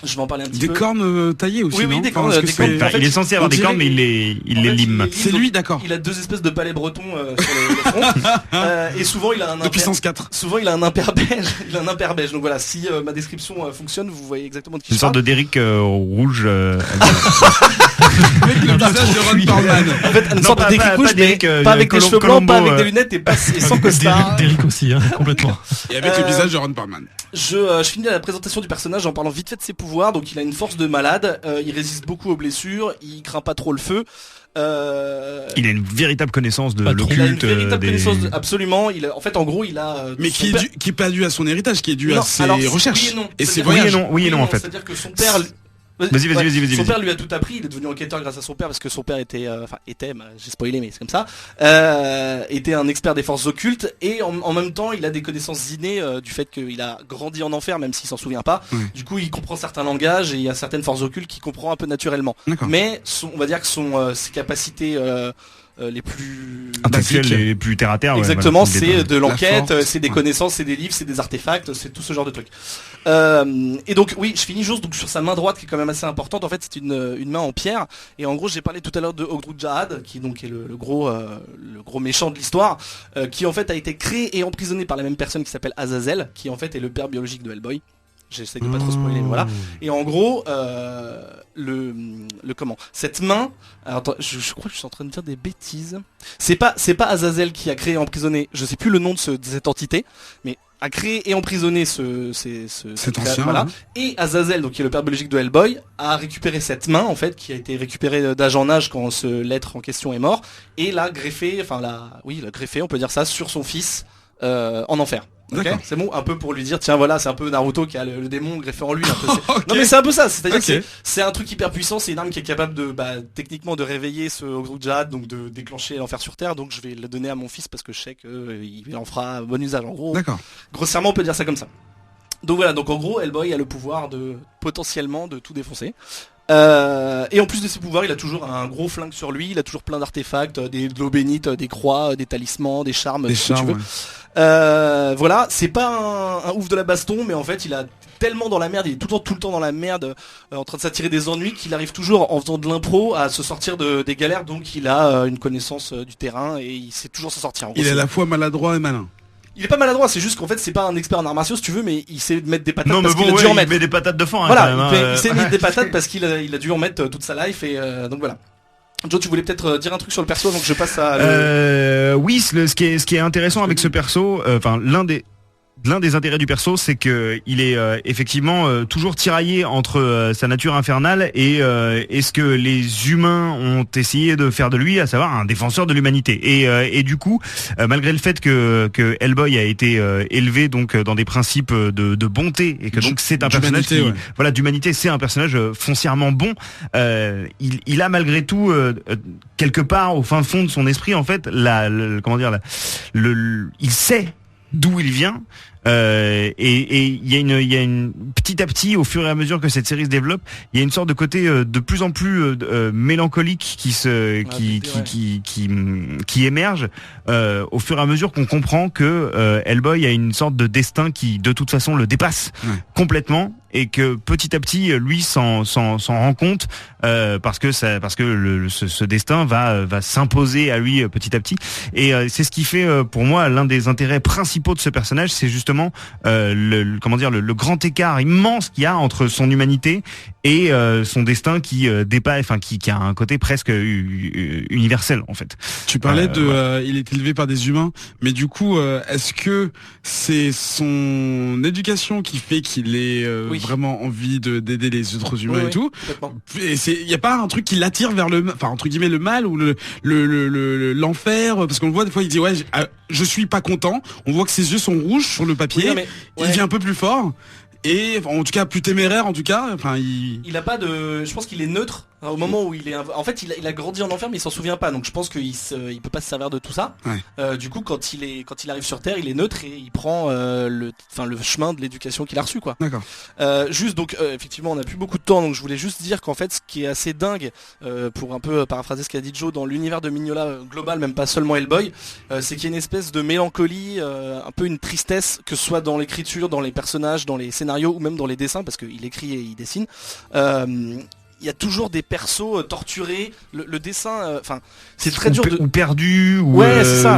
Je vais en parler un petit Des peu. cornes taillées aussi, Oui, oui, non? des Enfin, cornes, est-ce que des c'est- cornes. En fait, il est censé avoir on des cornes, mais dirait- il En les fait, lime. C'est lui, d'accord. Il a deux espèces de palais bretons sur le front, et souvent il a De puissance 4. Souvent il a un impair beige, donc voilà, si ma description fonctionne, vous voyez exactement de qui Une je sorte parle. de Derrick rouge. Avec le visage de Ron Perlman. En fait, une Non, sorte pas- de Derrick pas rouge, mais Derrick, pas avec des cheveux blancs, Colombo, pas avec des lunettes et pas et sans costard. Derrick aussi, hein, complètement. Et avec le visage de Ron Perlman. Je finis la présentation du personnage en parlant vite fait de ses pouvoirs. Donc il a une force de malade, il résiste beaucoup aux blessures, il craint pas trop le feu. Il a une véritable connaissance de Pas trop. Il a une l'occulte. véritable connaissance, absolument. En fait, en gros, il a. Mais son qui est, père- qui est pas dû à son héritage, qui est dû à Non, ses alors, recherches. oui et non. Et ses C'est-à-dire- voyages. Oui et non, en fait. C'est-à-dire que son père. Vas-y, Son vas-y. père lui a tout appris, il est devenu enquêteur grâce à son père parce que son père était, j'ai spoilé mais c'est comme ça, était un expert des forces occultes, et en même temps il a des connaissances innées du fait qu'il a grandi en enfer même s'il s'en souvient pas. Oui. Du coup il comprend certains langages et il y a certaines forces occultes qu'il comprend un peu naturellement. D'accord. Mais on va dire que ses capacités les plus Intellectuels, basique. les plus terre à terre. exactement, voilà, c'est de l'enquête, force, c'est des ouais. connaissances, c'est des livres, c'est des artefacts, c'est tout ce genre de trucs. Et donc oui, je finis juste donc sur sa main droite qui est quand même assez importante. En fait, c'est une main en pierre. Et en gros, j'ai parlé tout à l'heure de Ogdru Jahad, qui donc est le gros méchant de l'histoire, qui en fait a été créé et emprisonné par la même personne qui s'appelle Azazel, qui en fait est le père biologique de Hellboy. J'essaie de pas trop spoiler, mais voilà. Et en gros, cette main. Alors attends, je crois que je suis en train de dire des bêtises. C'est pas Azazel qui a créé et emprisonné. Je sais plus le nom de cette entité, mais a créé et emprisonné Cet ancien. voilà. hein. Et Azazel, donc qui est le père biologique de Hellboy, a récupéré cette main en fait, qui a été récupérée d'âge en âge quand l'être en question est mort, et l'a greffé, on peut dire ça, sur son fils en enfer. Ok, D'accord. c'est bon, un peu pour lui dire tiens voilà, c'est un peu Naruto qui a le démon greffé en lui. Un peu, Ok. Non mais c'est un peu ça, c'est-à-dire Ok. que c'est un truc hyper puissant, c'est une arme qui est capable de techniquement de réveiller ce Ogdru Jahad, donc de déclencher l'enfer sur terre, donc je vais le donner à mon fils parce que je sais qu'il en fera bon usage. En gros, D'accord. grossièrement on peut dire ça comme ça. Donc voilà, donc en gros Hellboy a le pouvoir de potentiellement de tout défoncer. Et en plus de ses pouvoirs, il a toujours un gros flingue sur lui, il a toujours plein d'artefacts, de l'eau bénite, des croix, des talismans, des charmes, Des tout ce que tu charmes. veux. Ouais. Voilà, c'est pas un ouf de la baston, mais en fait il a tellement dans la merde, il est tout le temps dans la merde, en train de s'attirer des ennuis, qu'il arrive toujours en faisant de l'impro à se sortir des galères, donc il a une connaissance du terrain et il sait toujours s'en sortir. En gros, Il est à c'est- la fois maladroit et malin. il est pas maladroit, c'est juste qu'en fait c'est pas un expert en arts martiaux si tu veux, mais il sait mettre des patates Non, mais parce qu'il bon, a dû en il mettre. met des patates de fond. Hein, Voilà, quand même, il sait mettre des patates parce qu'il a dû en mettre toute sa life, et donc voilà. Joe, tu voulais peut-être dire un truc sur le perso, donc je passe à... Oui, ce qui est intéressant avec ce perso, enfin l'un des intérêts du perso, c'est que il est effectivement toujours tiraillé entre sa nature infernale et ce que les humains ont essayé de faire de lui, à savoir un défenseur de l'humanité. Et du coup, malgré le fait que Hellboy a été élevé donc dans des principes de bonté, et que donc c'est un personnage qui, D'humanité, ouais. voilà, d'humanité, c'est un personnage foncièrement bon. Il a malgré tout quelque part au fin fond de son esprit en fait il sait d'où il vient. Et il y a une petit à petit, au fur et à mesure que cette série se développe, il y a une sorte de côté de plus en plus mélancolique qui émerge au fur et à mesure qu'on comprend que Hellboy a une sorte de destin qui de toute façon le dépasse complètement, et que petit à petit lui s'en rend compte parce que ce destin va s'imposer à lui petit à petit, et c'est ce qui fait pour moi l'un des intérêts principaux de ce personnage, c'est justement le grand écart immense qu'il y a entre son humanité et son destin qui dépasse, enfin qui a un côté presque universel en fait. Tu parlais il est élevé par des humains, mais du coup, est-ce que c'est son éducation qui fait qu'il ait vraiment envie d'aider les autres humains et tout? Et il y a pas un truc qui l'attire vers entre guillemets le mal ou l'enfer, parce qu'on le voit des fois, il dit je suis pas content. On voit que ses yeux sont rouges sur le papier. Il devient un peu plus fort. Et en tout cas plus téméraire en tout cas. Enfin, il a pas de. Je pense qu'il est neutre au moment où il est. En fait, il a grandi en enfer, mais il s'en souvient pas. Donc je pense qu'il peut pas se servir de tout ça. Ouais. Du coup, quand il arrive sur Terre, il est neutre et il prend le chemin de l'éducation qu'il a reçu, quoi. D'accord. Juste donc effectivement, on a plus beaucoup de temps, donc je voulais juste dire qu'en fait, ce qui est assez dingue, pour un peu paraphraser ce qu'a dit Joe, dans l'univers de Mignola global, même pas seulement Hellboy, c'est qu'il y a une espèce de mélancolie, un peu une tristesse, que ce soit dans l'écriture, dans les personnages, dans les scénarios ou même dans les dessins, parce qu'il écrit et il dessine. Il y a toujours des persos torturés. Le dessin, c'est très dur ou perdus, ou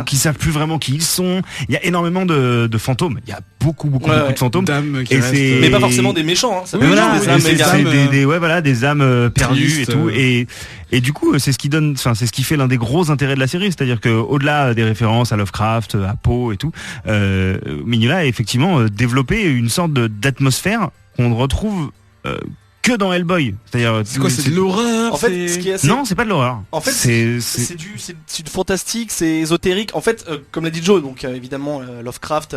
qui savent plus vraiment qui ils sont. Il y a énormément de fantômes. Il y a beaucoup de fantômes. Mais pas forcément des méchants. Hein. Ça peut être des âmes perdues tristes, et tout. Et du coup, c'est ce qui donne, c'est ce qui fait l'un des gros intérêts de la série, c'est-à-dire que au-delà des références à Lovecraft, à Poe et tout, Mignola a effectivement développé une sorte d'atmosphère qu'on ne retrouve que dans Hellboy. C'est-à-dire, c'est quoi, c'est de l'horreur? En fait, ce qui est assez... Non, c'est pas de l'horreur. En fait, c'est du fantastique, c'est ésotérique. En fait, comme l'a dit Joe, donc évidemment Lovecraft,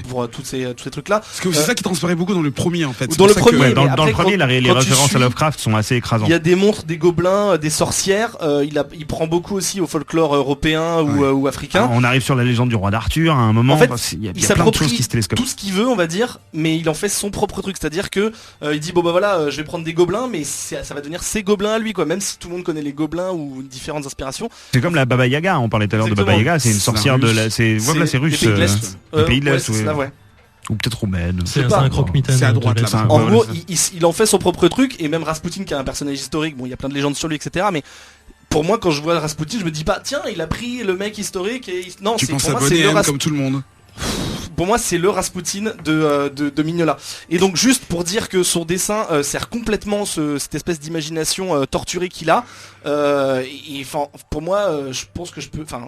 pour tous ces trucs-là. Parce que c'est ça qui transparaît beaucoup dans le premier, en fait. Dans le premier, dans le premier, les références à Lovecraft sont assez écrasantes. Il y a des monstres, des gobelins, des sorcières. Il prend beaucoup aussi au folklore européen ou africain. Alors, on arrive sur la légende du roi d'Arthur à un moment. En fait, il y a plein de choses qui se télescopent. Tout ce qu'il veut, on va dire, mais il en fait son propre truc. C'est-à-dire que il dit je vais prendre des gobelins, mais ça va devenir ses gobelins à lui, quoi. Même si tout le monde connaît les gobelins ou différentes inspirations. C'est comme la Baba Yaga. On parlait tout à l'heure de Baba Yaga. C'est une sorcière de la. C'est russe. Les pays de l'Est. Ou peut-être roumaine. C'est un croque-mitaine. C'est à droite là. En gros, il en fait son propre truc, et même Rasputin, qui est un personnage historique. Bon, il y a plein de légendes sur lui, etc. Mais pour moi, quand je vois Rasputin, je me dis pas, tiens, il a pris le mec historique et non, tu penses à moi, Bonnie M comme tout le monde. Pour moi, c'est le Rasputin de Mignola. Et donc, juste pour dire que son dessin sert complètement cette espèce d'imagination torturée qu'il a. Et pour moi, je pense que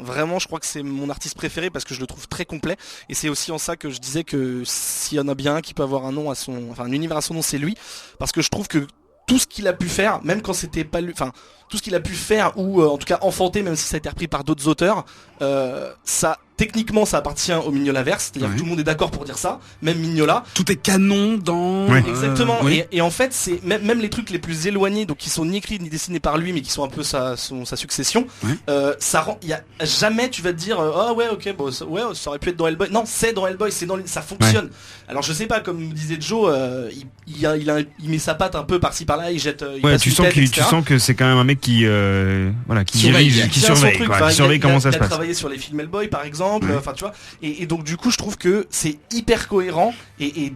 vraiment, je crois que c'est mon artiste préféré parce que je le trouve très complet. Et c'est aussi en ça que je disais que s'il y en a bien un qui peut avoir un univers à son nom, c'est lui. Parce que je trouve que tout ce qu'il a pu faire, même quand c'était pas lui, tout ce qu'il a pu faire ou en tout cas enfanter, même si ça a été repris par d'autres auteurs, techniquement ça appartient au Mignolaverse, c'est-à-dire que tout le monde est d'accord pour dire ça, même Mignola. Tout est canon dans... Exactement, et en fait c'est même les trucs les plus éloignés, donc qui sont ni écrits ni dessinés par lui, mais qui sont un peu sa succession, ça rend, il y a jamais tu vas te dire ça aurait pu être dans Hellboy. Non, c'est dans Hellboy, ça fonctionne. Alors je sais pas, comme disait Joe, il met sa patte un peu par-ci par-là, il jette tu sens que c'est quand même un mec qui surveille comment ça se passe. Il a travaillé sur les films Hellboy par exemple, tu vois, et donc du coup je trouve que c'est hyper cohérent, et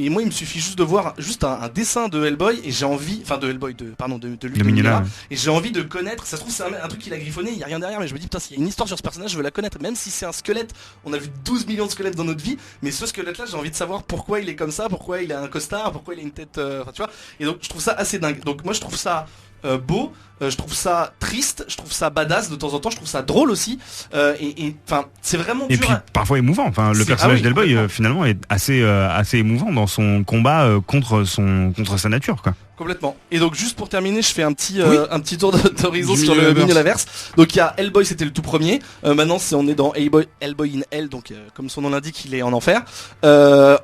moi il me suffit juste de voir un dessin de Hellboy et j'ai envie, de Mignola, et j'ai envie de connaître, ça se trouve c'est un truc qu'il a griffonné, il y a rien derrière, mais je me dis putain, s'il y a une histoire sur ce personnage, je veux la connaître, même si c'est un squelette. On a vu 12 millions de squelettes dans notre vie, mais ce squelette là j'ai envie de savoir pourquoi il est comme ça, pourquoi il a un costard, pourquoi il a une tête, tu vois, et donc je trouve ça assez dingue. Donc moi je trouve ça beau, je trouve ça triste, je trouve ça badass de temps en temps, je trouve ça drôle aussi, c'est vraiment dur. Et puis parfois émouvant, le personnage d'Hellboy finalement est assez émouvant dans son combat contre sa nature, quoi. Complètement. Et donc juste pour terminer, je fais un petit tour d'horizon sur le Mignolaverse. Donc il y a Hellboy, c'était le tout premier. Maintenant on est dans Hellboy in Hell, donc comme son nom l'indique, il est en enfer.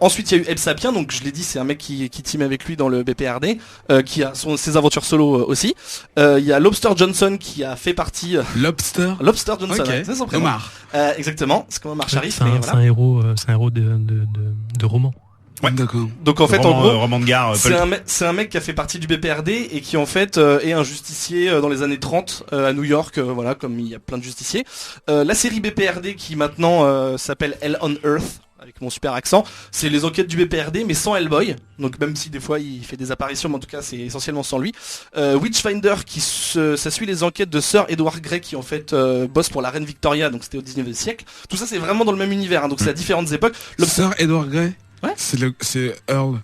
Ensuite il y a eu El Sapien, donc je l'ai dit, c'est un mec qui team avec lui dans le BPRD, qui a ses aventures solo aussi. Il y a Lobster Johnson qui a fait partie. Lobster Johnson, c'est son prénom. Omar. Exactement, c'est comme Omar Sharif. C'est un héros de roman. Ouais, d'accord. Donc en fait, en gros, roman de gare, c'est un mec qui a fait partie du BPRD et qui en fait est un justicier dans les années 30 à New York, comme il y a plein de justiciers. La série BPRD qui maintenant s'appelle Hell on Earth, avec mon super accent, c'est les enquêtes du BPRD mais sans Hellboy, donc même si des fois il fait des apparitions, mais en tout cas c'est essentiellement sans lui. Witchfinder ça suit les enquêtes de Sir Edward Grey qui en fait bosse pour la reine Victoria, donc c'était au 19e siècle. Tout ça c'est vraiment dans le même univers, donc c'est à différentes époques. Sir Edward Grey. Ouais. C'est Earl.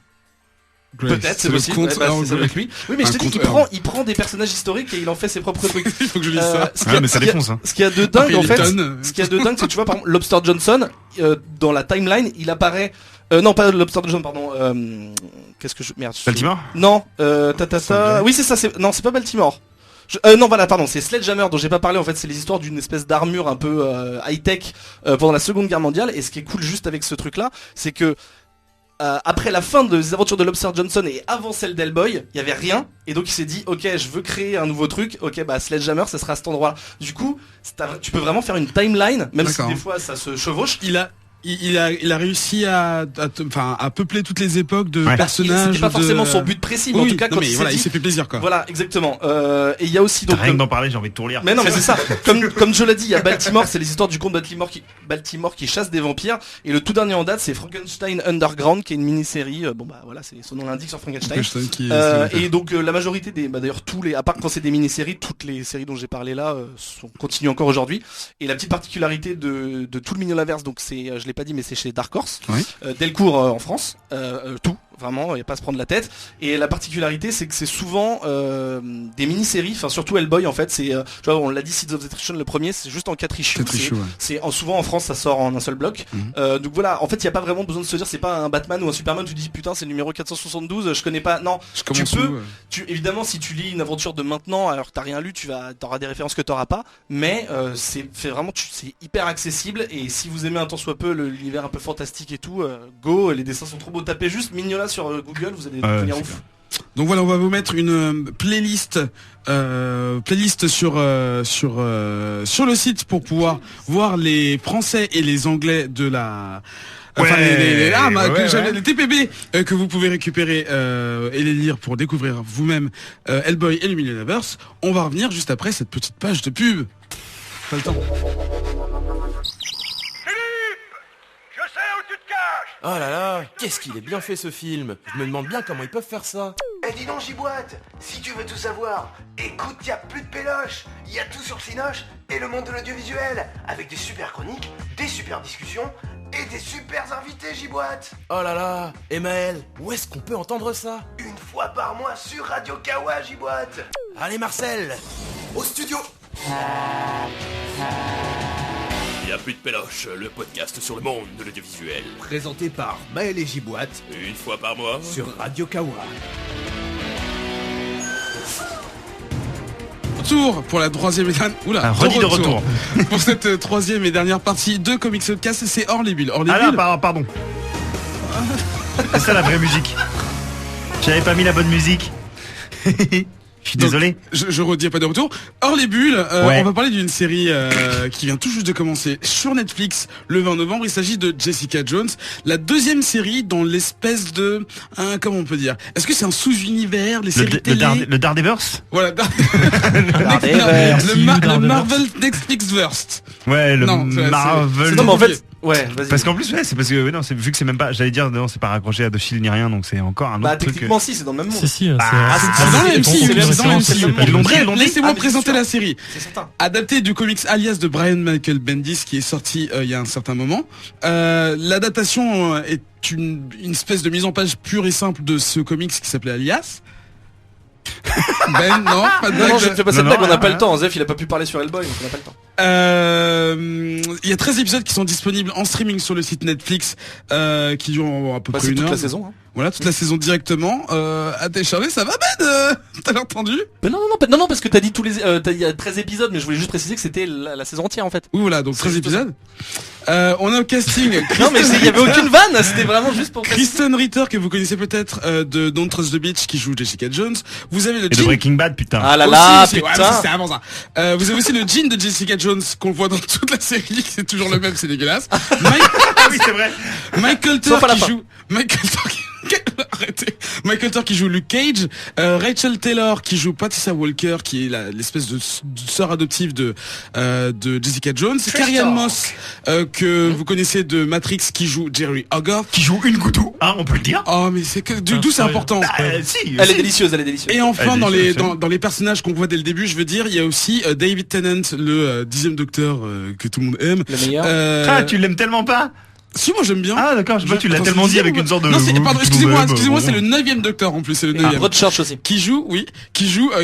Peut-être, c'est le possible. conte Ouais, bah, Earl c'est ça Grey. avec lui. Oui, mais Un je te dis conte qu'il Earl. il prend des personnages historiques et il en fait ses propres trucs. Il faut que je lise ça. Ce qu'il y a- mais ça ce qu'il y a- défonce, hein. Ce qu'il y a de dingue, en fait, Hamilton. ce qu'il y a de dingue, c'est que tu vois, par exemple, Lobster Johnson, dans la timeline, il apparaît. Non, pas Lobster Johnson, pardon. Qu'est-ce que je. Merde. Baltimore. Non, Oui, c'est ça. Non, c'est pas Baltimore. Non, voilà, pardon, c'est Sledgehammer dont j'ai pas parlé. En fait, c'est les histoires d'une espèce d'armure un peu high-tech pendant la Seconde Guerre mondiale. Et ce qui est cool juste avec ce truc-là, c'est que après la fin des aventures de Lobster Johnson et avant celle d'Hellboy, il y avait rien. Et donc il s'est dit, ok, je veux créer un nouveau truc. Ok, bah Sledgehammer, ça sera à cet endroit-là. Du coup, tu peux vraiment faire une timeline, même si D'accord. des fois ça se chevauche. Il a réussi à peupler toutes les époques de Ouais. personnages. C'était pas de- forcément son but précis, mais en Oui, tout cas non, quand mais il voilà, s'est il dit, s'est fait plaisir quoi. voilà, exactement. Et il y a aussi donc Rien que d'en parler, j'ai envie de tout relire. mais non, mais c'est ça. Comme je l'ai dit, il y a Baltimore, c'est les histoires du comte Baltimore qui chasse des vampires. Et le tout dernier en date, c'est Frankenstein Underground, qui est une mini-série. Bon bah voilà, c'est son nom l'indique sur Frankenstein. Frankenstein qui est- Et donc la majorité d'ailleurs à part quand c'est des mini-séries, toutes les séries dont j'ai parlé là continuent encore aujourd'hui. Et la petite particularité de tout le Mignolaverse, donc c'est, je l'ai pas dit, mais c'est chez Dark Horse, Oui. Delcourt en France, tout. Vraiment, il n'y a pas à se prendre la tête. Et la particularité, c'est que c'est souvent des mini-séries, enfin surtout Hellboy en fait. C'est, tu vois, on l'a dit, Seeds of Destruction le premier, c'est juste en 4 issues. 4 issues, ouais. Souvent en France, ça sort en un seul bloc. Donc voilà, en fait, il n'y a pas vraiment besoin de se dire, c'est pas un Batman ou un Superman. Tu dis putain, c'est le numéro 472, je connais pas. Non, Je commence tu peux. où, Évidemment, si tu lis une aventure de maintenant, alors que t'as rien lu, t'auras des références que t'auras pas. Mais c'est hyper accessible. Et si vous aimez un tant soit peu l'univers un peu fantastique et tout, go. Les dessins sont trop beaux. Tapez juste Mignola sur Google, vous allez devenir ouf. Donc voilà, on va vous mettre une playlist sur le site pour pouvoir voir les Français et les Anglais de la. Enfin, les TPB que vous pouvez récupérer et les lire pour découvrir vous-même Hellboy et le Mignolaverse. On va revenir juste après cette petite page de pub. Pas le temps. Oh là là, qu'est-ce qu'il est bien fait ce film. Je me demande bien comment ils peuvent faire ça. Eh dis donc Giboite, si tu veux tout savoir, écoute, y a plus de péloche, y a tout sur Cinoche et le monde de l'audiovisuel, avec des super chroniques, des super discussions et des super invités Giboite. Oh là là, Emmaël, où est-ce qu'on peut entendre ça? Une fois par mois sur Radio Kawa Giboite. Allez Marcel, au studio. Il n'y a plus de péloche, le podcast sur le monde de l'audiovisuel. Présenté par Maël et Giboite Une fois par mois. sur Radio Kawa. Retour pour la troisième et dernière. Oula, Un redit de retour. Pour cette troisième et dernière partie de Comics Podcast, c'est Hors les Bulles. Hors les Ah là, Bulles. pardon. C'est ça la vraie musique. J'avais pas mis la bonne musique. Je suis Donc, désolé. Je redis pas de retour. Hors les bulles, Ouais. on va parler d'une série qui vient tout juste de commencer sur Netflix le 20 novembre. Il s'agit de Jessica Jones, la deuxième série dans l'espèce de... comment on peut dire? Est-ce que c'est un sous-univers, les séries télé? Le Daredeverse. Voilà, Daredeverse. le Marvel Netflixverse. Ouais, le Non, c'est- Marvel. c'est- Non, mais en compliqué. fait, ouais, vas-y. Parce qu'en plus, ouais, c'est parce que non, c'est vu que c'est même pas. J'allais dire non, c'est pas raccroché à The Shield ni rien, donc c'est encore un autre Bah truc. techniquement si, c'est dans le même monde. Si, si, c'est C'est dans le MCU, c'est dans le MCU. Ils l'ont dit, ils l'ont dit. Laissez-moi Ah, mais présenter c'est sûr. la série. C'est certain. Adapté du comics Alias de Brian Michael Bendis qui est sorti il y a un certain moment. L'adaptation est une espèce de mise en page pure et simple de ce comics qui s'appelait Alias. Ben non, pas de Non, blague. je ne fais pas Non, cette non, blague, on n'a rien, pas le rien. temps. Zef, il a pas pu parler sur Hellboy, donc on n'a pas le temps. Il y a 13 épisodes qui sont disponibles en streaming sur le site Netflix qui durent à peu Bah, près c'est une toute heure. la saison. Hein. Voilà, toute la saison directement. À télécharger, ça va Ben T'as entendu? Mais non, parce que t'as dit il y a 13 épisodes, mais je voulais juste préciser que c'était la saison entière en fait. Oui voilà, donc C'est 13 juste épisodes. On a au casting Non, mais il y avait aucune vanne, c'était vraiment juste pour préciser. Kristen Ritter que vous connaissez peut-être de Don't Trust the Beach qui joue Jessica Jones. Vous avez le Et de Jean Breaking Bad, putain. Ah là là, aussi, ouais, putain. c'est avant ça. Vous avez aussi le jean de Jessica Jones qu'on voit dans toute la série, c'est toujours le même, c'est dégueulasse. Ah oui, c'est vrai. Michael Thor Sauf à la qui fin. joue Arrêtez. Michael Thor qui joue Luke Cage, Rachel Taylor qui joue Patricia Walker qui est l'espèce de sœur adoptive de Jessica Jones, Carrie-Anne Moss que vous connaissez de Matrix qui joue Jerry Hogarth. Qui joue une goutte, hein, on peut le dire. Oh mais c'est que du tout c'est important. Si. Elle est délicieuse, elle est délicieuse. Et enfin, Elle dans est les délicieuse. dans les personnages qu'on voit dès le début, je veux dire, il y a aussi David Tennant, le 10e docteur que tout le monde aime. Le meilleur. Euh, Ah, tu l'aimes tellement pas. Si, moi j'aime bien. Ah d'accord, je vois, tu l'as Attends, tellement c'est dit avec le une sorte de... Non, pardon, excusez-moi, c'est le 9e Docteur en plus, c'est le 9e. Broadchurch aussi. Qui joue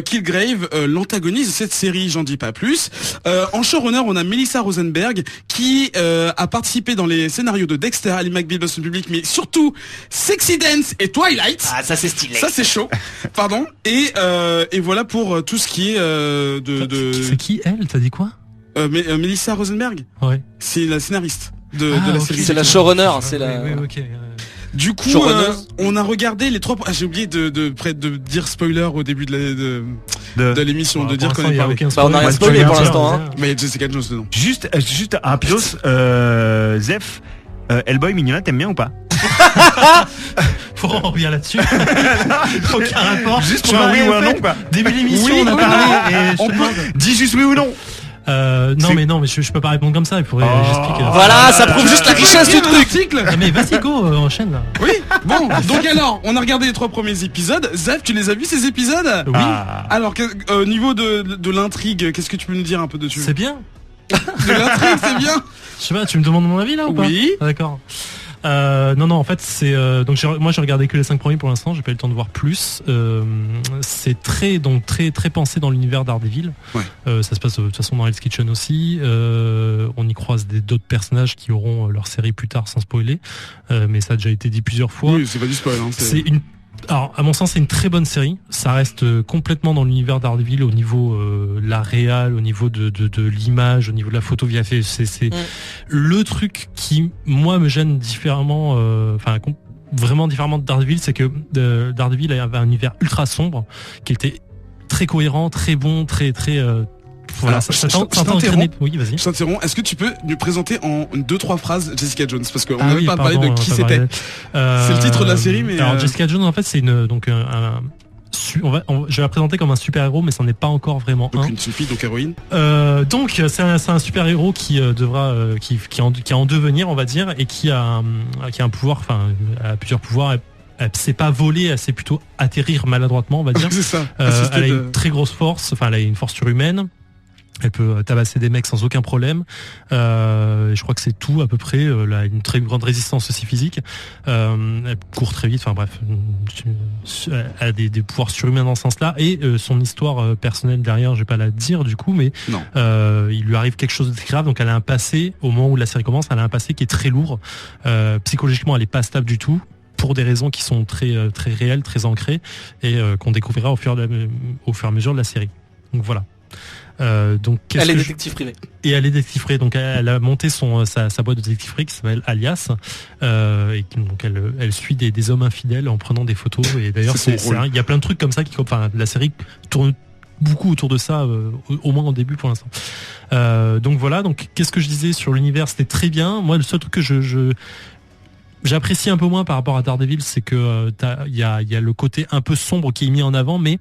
Kilgrave, l'antagoniste de cette série, j'en dis pas plus. En showrunner, on a Melissa Rosenberg qui a participé dans les scénarios de Dexter, Ali McBeal, Boston Public, mais surtout Sexy Dance et Twilight. Ah, ça c'est stylé. Ça c'est chaud. Pardon. Et voilà pour tout ce qui est C'est qui elle? T'as dit quoi? Melissa Rosenberg. Ouais. C'est la scénariste de la ok. série. C'est la showrunner, c'est la. Oui, ok. Du coup, on a regardé les 3. J'ai oublié de dire spoiler au début de l'émission, de dire qu'on est parlé. On a rien spoilé pour l'instant, hein. Mais Jessica Jones dedans. Juste à Pios, Zef, Hellboy Mignonette, t'aimes bien ou pas? Faut en revenir là-dessus. Aucun rapport. Juste pour un oui ou un non, quoi. Début de l'émission, Oui, on a oui, parlé et on peut. Dis juste oui ou non. non mais je peux pas répondre comme ça, il faudrait j'explique. Voilà, ça prouve juste la richesse du truc. Ah, mais vas-y go, enchaîne là. Oui. Bon, donc alors, on a regardé les 3 premiers épisodes. Zef, tu les as vus ces épisodes? Oui. Alors, au niveau de l'intrigue, qu'est-ce que tu peux nous dire un peu dessus? C'est bien. De l'intrigue, c'est bien. Je sais pas, tu me demandes mon avis là ou pas? Oui. Ah, d'accord. Non, en fait, c'est donc moi j'ai regardé que les 5 premiers pour l'instant, j'ai pas eu le temps de voir plus. C'est très pensé dans l'univers d'Daredevil. Ouais. Ça se passe de toute façon dans Hell's Kitchen aussi. On y croise d'autres personnages qui auront leur série plus tard sans spoiler, mais ça a déjà été dit plusieurs fois. Oui, c'est pas du spoil. Hein, Alors, à mon sens, c'est une très bonne série. Ça reste complètement dans l'univers d'Daredevil au niveau la réal, au niveau de l'image, au niveau de la photo VFX. C'est le truc qui, moi, me gêne différemment, vraiment différemment de Daredevil, c'est que Daredevil avait un univers ultra sombre, qui était très cohérent, très bon, très voilà, alors, ça t'interromps. Oui, vas-y. Je t'interromps. Est-ce que tu peux nous présenter en 2-3 phrases Jessica Jones, parce qu'on Ah n'avait oui, pas parlé pardon, de qui on a c'était. parlé. C'est le titre de la série, mais alors Jessica Jones, en fait, c'est je vais la présenter comme un super héros, mais ça n'est pas encore vraiment donc un. une fille, donc héroïne. Donc c'est un super héros qui devra qui est en devenir, on va dire, et qui a un pouvoir, enfin a plusieurs pouvoirs. Elle sait pas voler, elle sait plutôt atterrir maladroitement, on va dire. C'est ça. Elle a une très grosse force, enfin elle a une force surhumaine. Elle peut tabasser des mecs sans aucun problème. Je crois que c'est tout à peu près. Elle a une très grande résistance aussi physique. Elle court très vite. Enfin bref, elle a des pouvoirs surhumains dans ce sens-là. Et son histoire personnelle derrière, je vais pas la dire du coup, mais il lui arrive quelque chose de très grave. Donc elle a un passé, au moment où la série commence, elle a un passé qui est très lourd. Psychologiquement, elle est pas stable du tout, pour des raisons qui sont très réelles, très ancrées, et qu'on découvrira au fur et à mesure de la série. Donc voilà. Donc, elle est détective privée. Et elle est détective privée. Donc elle a monté sa boîte de détective privée qui s'appelle Alias. Et donc elle suit des hommes infidèles en prenant des photos. Et d'ailleurs il y a plein de trucs comme ça la série tourne beaucoup autour de ça, au moins au début pour l'instant. Donc voilà. Donc qu'est-ce que je disais sur l'univers? C'était très bien. Moi, le seul truc que j'apprécie un peu moins par rapport à Daredevil, c'est que il y a le côté un peu sombre qui est mis en avant, mais